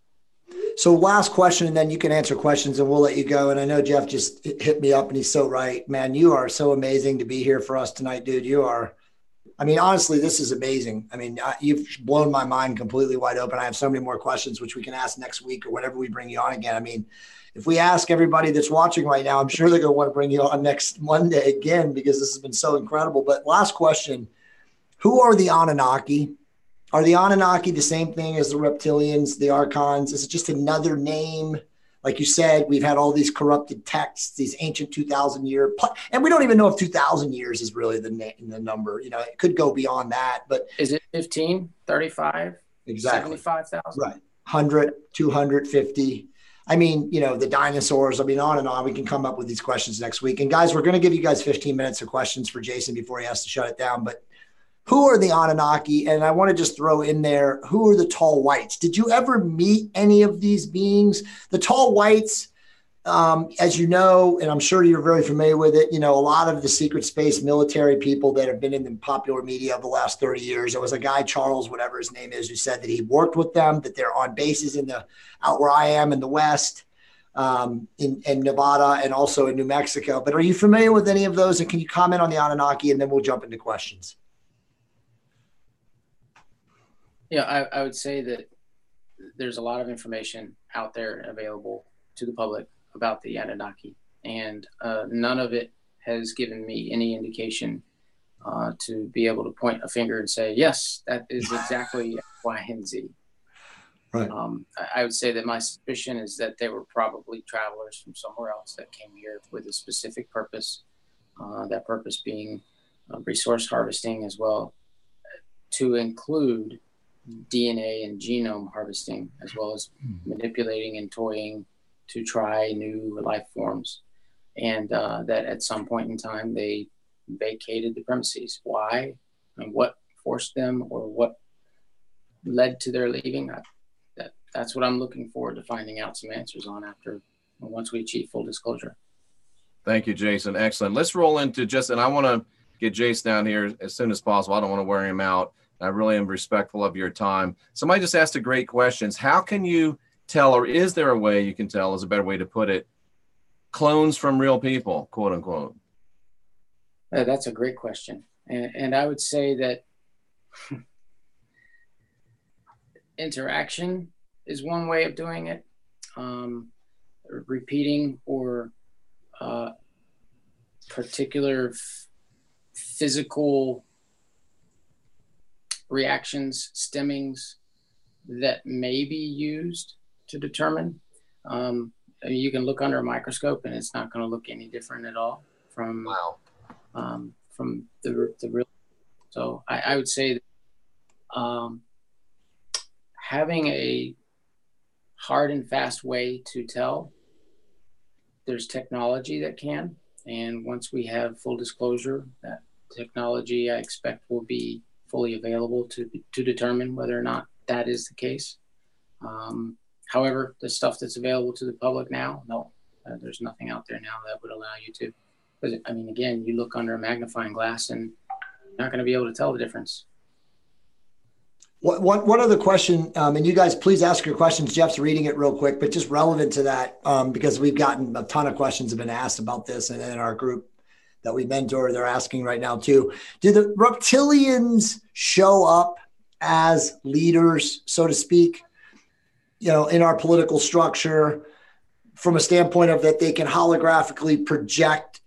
So last question, and then you can answer questions and we'll let you go. And I know Jeff just hit me up and he's so right, man. You are so amazing to be here for us tonight, dude. You are, I mean, honestly, this is amazing. I mean, you've blown my mind completely wide open. I have so many more questions, which we can ask next week or whenever we bring you on again. I mean, if we ask everybody that's watching right now, I'm sure they're going to want to bring you on next Monday again, because this has been so incredible. But last question, who are the Anunnaki? Are the Anunnaki the same thing as the reptilians, the archons? Is it just another name? Like you said, we've had all these corrupted texts, these ancient 2,000 year, and we don't even know if 2,000 years is really the number. You know, it could go beyond that. But is it 15, 35, exactly 75,000? Right, 100, 250. I mean, you know, the dinosaurs. I mean, on and on. We can come up with these questions next week. And guys, we're going to give you guys 15 minutes of questions for Jason before he has to shut it down. But who are the Anunnaki? And I want to just throw in there, who are the tall whites? Did you ever meet any of these beings? The tall whites, as you know, and I'm sure you're very familiar with it, you know, a lot of the secret space military people that have been in the popular media of the last 30 years. There was a guy, Charles, whatever his name is, who said that he worked with them, that they're on bases out where I am in the West, in Nevada, and also in New Mexico. But are you familiar with any of those? And can you comment on the Anunnaki? And then we'll jump into questions. Yeah, I would say that there's a lot of information out there available to the public about the Anunnaki, and none of it has given me any indication to be able to point a finger and say, yes, that is exactly Y and Z. Right. I would say that my suspicion is that they were probably travelers from somewhere else that came here with a specific purpose, that purpose being resource harvesting, as well to include DNA and genome harvesting, as well as manipulating and toying to try new life forms. And that at some point in time, they vacated the premises. Why and what forced them, or what led to their leaving. That's what I'm looking forward to finding out some answers on once we achieve full disclosure. Thank you, Jason. Excellent. Let's roll into and I want to get Jason down here as soon as possible. I don't want to wear him out. I really am respectful of your time. Somebody just asked a great question. How can you tell, or is there a way you can tell, is a better way to put it, clones from real people, quote unquote? That's a great question. And I would say that interaction is one way of doing it. Repeating or particular physical reactions, stemmings that may be used to determine. You can look under a microscope and it's not going to look any different at all from the real. So I would say that, having a hard and fast way to tell, there's technology that can, and once we have full disclosure, that technology I expect will be fully available to determine whether or not that is the case. However, the stuff that's available to the public now, no, there's nothing out there now that would allow you to. Because, I mean, again, you look under a magnifying glass and you're not going to be able to tell the difference. One other question, and you guys please ask your questions. Jeff's reading it real quick, but just relevant to that, because we've gotten a ton of questions have been asked about this, and in our group that we mentor, they're asking right now too. Do the reptilians show up as leaders, so to speak, in our political structure, from a standpoint of that they can holographically project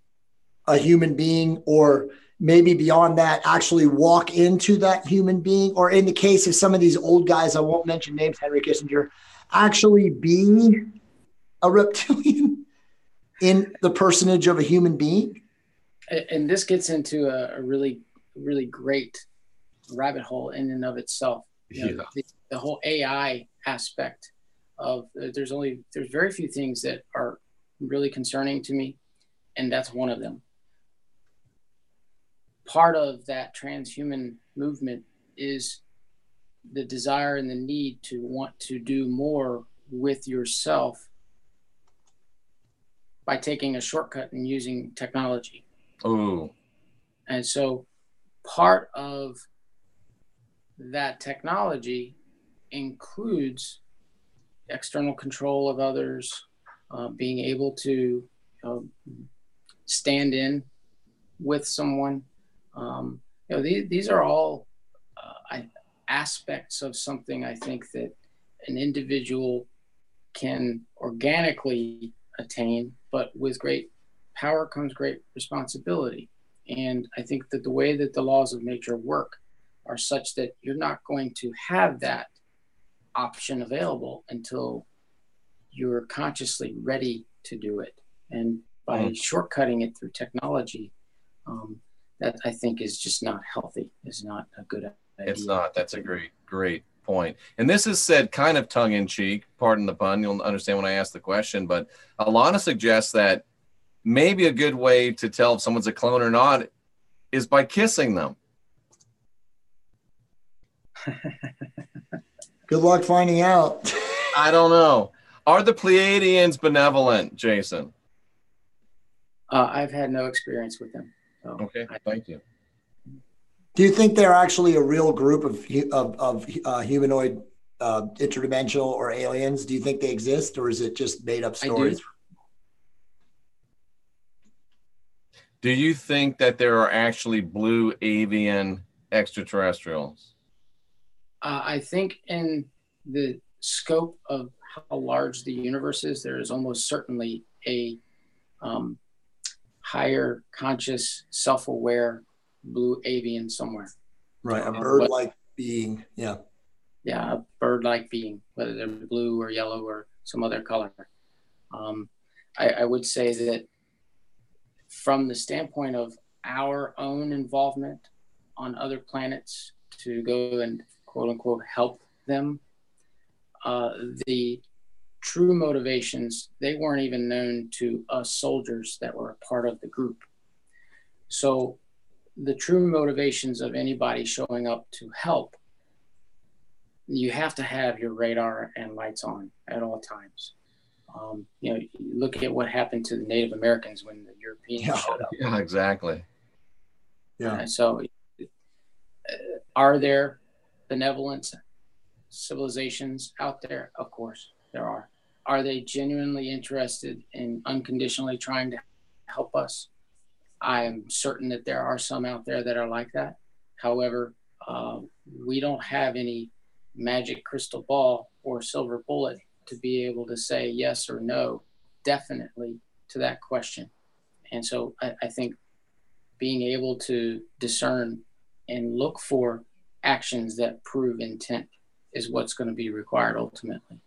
a human being, or maybe beyond that, actually walk into that human being, or in the case of some of these old guys, I won't mention names, Henry Kissinger, actually be a reptilian in the personage of a human being? And this gets into a really, really great rabbit hole in and of itself. The whole AI aspect of there's very few things that are really concerning to me, and that's one of them. Part of that transhuman movement is the desire and the need to want to do more with yourself by taking a shortcut and using technology. Oh. And so part of that technology includes external control of others, being able to stand in with someone. These are all aspects of something I think that an individual can organically attain, but with great power comes great responsibility. And I think that the way that the laws of nature work are such that you're not going to have that option available until you're consciously ready to do it. And by shortcutting it through technology, that I think is just not healthy. It's not a good idea. It's not. That's a great point. And this is said kind of tongue in cheek, pardon the pun. You'll understand when I ask the question, but Alana suggests that maybe a good way to tell if someone's a clone or not is by kissing them. Good luck finding out. I don't know. Are the Pleiadians benevolent, Jason? I've had no experience with them. So okay, thank you. Do you think they're actually a real group of humanoid, interdimensional, or aliens? Do you think they exist, or is it just made up stories? Do you think that there are actually blue avian extraterrestrials? I think in the scope of how large the universe is, there is almost certainly a higher conscious, self-aware blue avian somewhere. Right, a bird-like being, yeah. Yeah, a bird-like being, whether they're blue or yellow or some other color. I would say that from the standpoint of our own involvement on other planets to go and quote-unquote help them, the true motivations, they weren't even known to us soldiers that were a part of the group. So the true motivations of anybody showing up to help you have to have your radar and lights on at all times. You know, look at what happened to the Native Americans when the Europeans showed up. Yeah, exactly. Yeah. So are there benevolent civilizations out there? Of course there are. Are they genuinely interested in unconditionally trying to help us? I am certain that there are some out there that are like that. However, we don't have any magic crystal ball or silver bullet to be able to say yes or no definitely to that question. And so I think being able to discern and look for actions that prove intent is what's going to be required ultimately.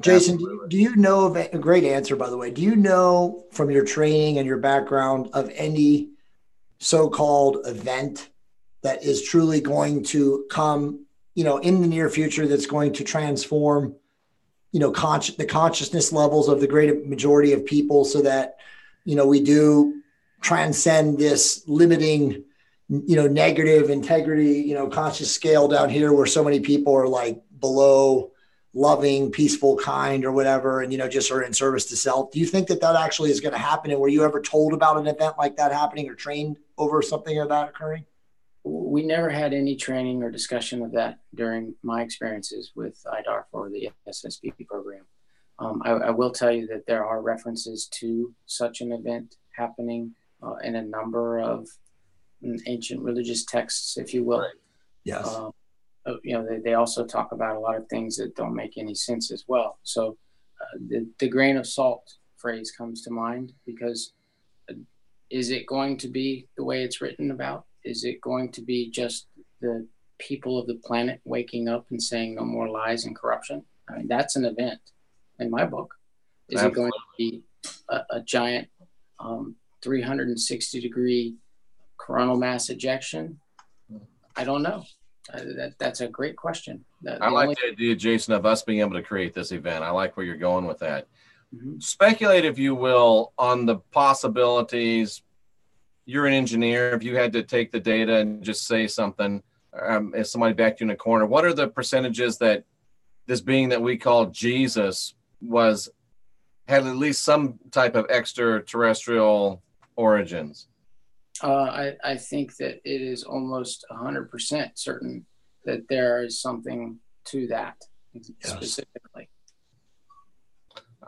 Jason, do you know of a great answer, by the way? Do you know from your training and your background of any so-called event that is truly going to come, you know, in the near future that's going to transform, you know, the consciousness levels of the great majority of people so that, you know, we do transcend this limiting, you know, negative integrity, you know, conscious scale down here where so many people are like below loving, peaceful, kind, or whatever, and, you know, just are in service to self. Do you think that that actually is going to happen? And were you ever told about an event like that happening or trained over something of that occurring? We never had any training or discussion of that during my experiences with IDARF or the SSP program. I will tell you that there are references to such an event happening in a number of ancient religious texts, if you will. Right. Yes. You know, they also talk about a lot of things that don't make any sense as well. So the grain of salt phrase comes to mind because is it going to be the way it's written about? Is it going to be just the people of the planet waking up and saying no more lies and corruption? I mean, that's an event in my book. Is Absolutely. It going to be a giant 360-degree coronal mass ejection? I don't know. That's a great question. I like the idea, Jason, of us being able to create this event. I like where you're going with that. Mm-hmm. Speculate, if you will, on the possibilities. You're an engineer. If you had to take the data and just say something, if somebody backed you in a corner, what are the percentages that this being that we call Jesus had at least some type of extraterrestrial origins? I think that it is almost 100% certain that there is something to that specifically.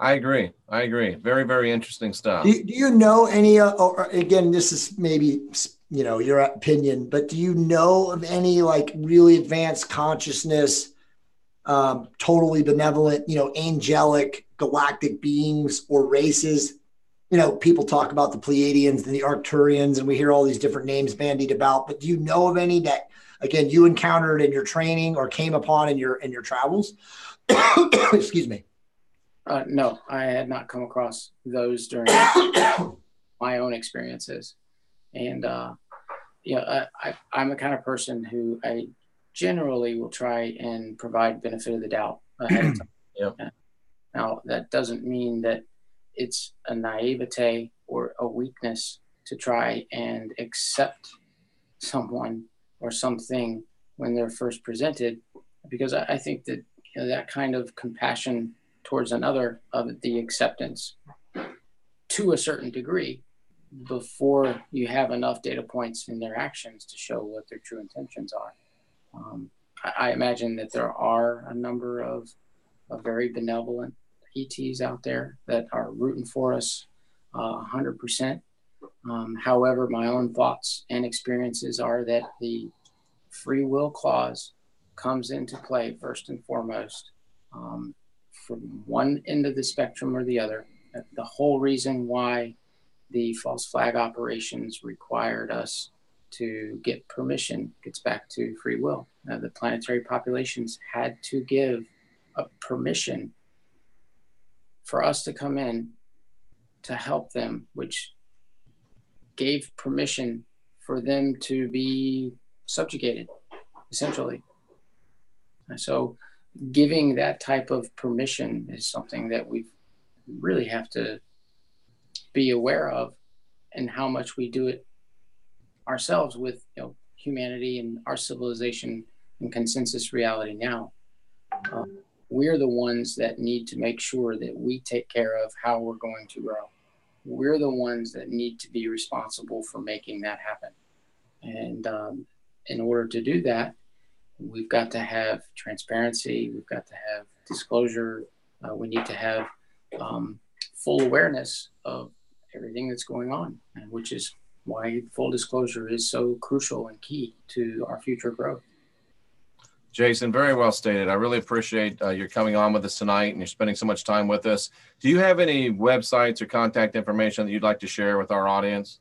I agree. Very, very interesting stuff. Do you know any, or again, this is maybe, you know, your opinion, but do you know of any like really advanced consciousness, totally benevolent, you know, angelic galactic beings or races? You know, people talk about the Pleiadians and the Arcturians, and we hear all these different names bandied about, but do you know of any that, again, you encountered in your training or came upon in your travels? Excuse me. No, I had not come across those during my own experiences. And, you know, I'm the kind of person who I generally will try and provide benefit of the doubt ahead of time. Yep. Now, that doesn't mean that it's a naivete or a weakness to try and accept someone or something when they're first presented, because I think that, you know, that kind of compassion towards another of the acceptance to a certain degree before you have enough data points in their actions to show what their true intentions are. I imagine that there are a number of very benevolent ETs out there that are rooting for us 100%. However, my own thoughts and experiences are that the free will clause comes into play first and foremost from one end of the spectrum or the other. The whole reason why the false flag operations required us to get permission gets back to free will. The planetary populations had to give a permission for us to come in to help them, which gave permission for them to be subjugated, essentially. And so giving that type of permission is something that we really have to be aware of, and how much we do it ourselves with, you know, humanity and our civilization and consensus reality now. we're the ones that need to make sure that we take care of how we're going to grow. We're the ones that need to be responsible for making that happen. And in order to do that, we've got to have transparency. We've got to have disclosure. We need to have full awareness of everything that's going on, and which is why full disclosure is so crucial and key to our future growth. Jason, very well stated. I really appreciate your coming on with us tonight and you're spending so much time with us. Do you have any websites or contact information that you'd like to share with our audience?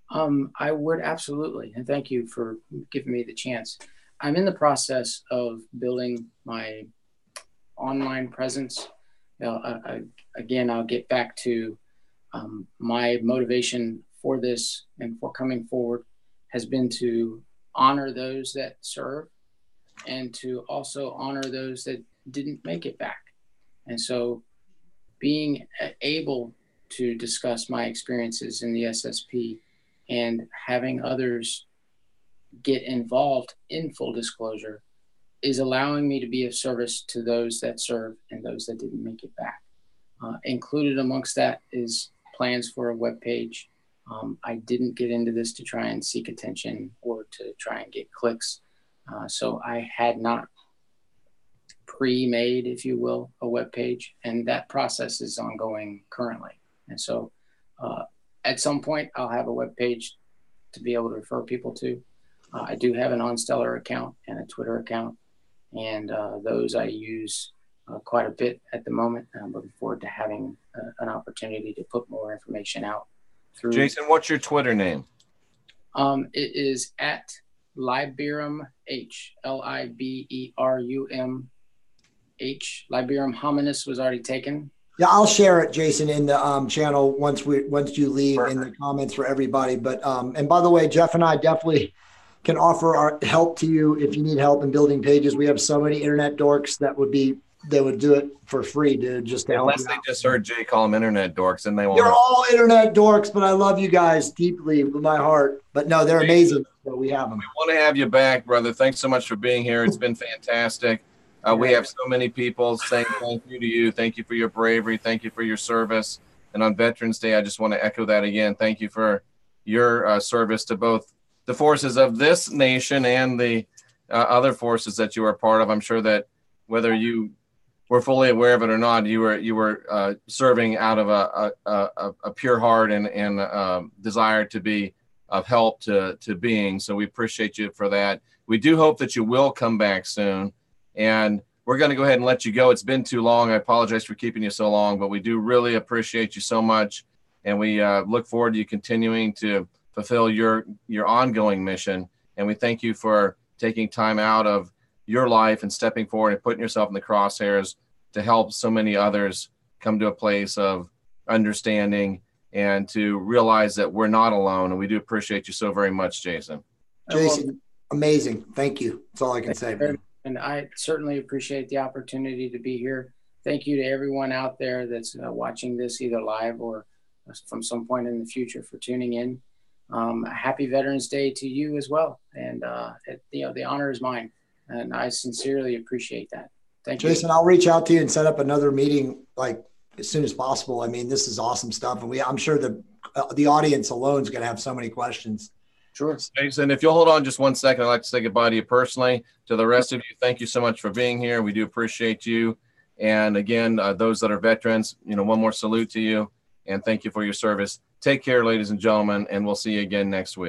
I would absolutely, and thank you for giving me the chance. I'm in the process of building my online presence. Again, I'll get back to my motivation for this and for coming forward has been to honor those that serve and to also honor those that didn't make it back. And so being able to discuss my experiences in the SSP and having others get involved in full disclosure is allowing me to be of service to those that serve and those that didn't make it back. Included amongst that is plans for a webpage. I didn't get into this to try and seek attention or to try and get clicks. So I had not pre-made, if you will, a webpage, and that process is ongoing currently. And so at some point, I'll have a webpage to be able to refer people to. I do have an OnStellar account and a Twitter account, and those I use quite a bit at the moment. And I'm looking forward to having an opportunity to put more information out through. Jason, what's your Twitter name? It is at Liberum H, Liberum H. Liberum hominis was already taken. Yeah, I'll share it, Jason, in the channel once you leave. Perfect. In the comments for everybody. But and by the way, Jeff and I definitely can offer our help to you if you need help in building pages. We have so many internet dorks that would do it for free, dude, just to help. Unless they just heard Jay call them internet dorks, and they won't. They're all internet dorks, but I love you guys deeply with my heart. But no, they're amazing. So we have them. We want to have you back, brother. Thanks so much for being here. It's been fantastic. We have so many people saying thank you to you. Thank you for your bravery. Thank you for your service. And on Veterans Day, I just want to echo that again. Thank you for your service to both the forces of this nation and the other forces that you are part of. I'm sure that whether you were fully aware of it or not, you were serving out of a pure heart and desire to be of help to beings. So we appreciate you for that. We do hope that you will come back soon. And we're going to go ahead and let you go. It's been too long. I apologize for keeping you so long, but we do really appreciate you so much. And we look forward to you continuing to fulfill your ongoing mission. And we thank you for taking time out of your life and stepping forward and putting yourself in the crosshairs to help so many others come to a place of understanding and to realize that we're not alone. And we do appreciate you so very much, Jason. Jason, amazing. Thank you. That's all I can say. And I certainly appreciate the opportunity to be here. Thank you to everyone out there that's watching this either live or from some point in the future for tuning in. Happy Veterans Day to you as well. And the honor is mine. And I sincerely appreciate that. Thank you. Jason, I'll reach out to you and set up another meeting like as soon as possible. I mean, this is awesome stuff. And I'm sure the audience alone is going to have so many questions. Sure. Jason, if you'll hold on just one second, I'd like to say goodbye to you personally. To the rest of you, thank you so much for being here. We do appreciate you. And again, those that are veterans, one more salute to you. And thank you for your service. Take care, ladies and gentlemen, and we'll see you again next week.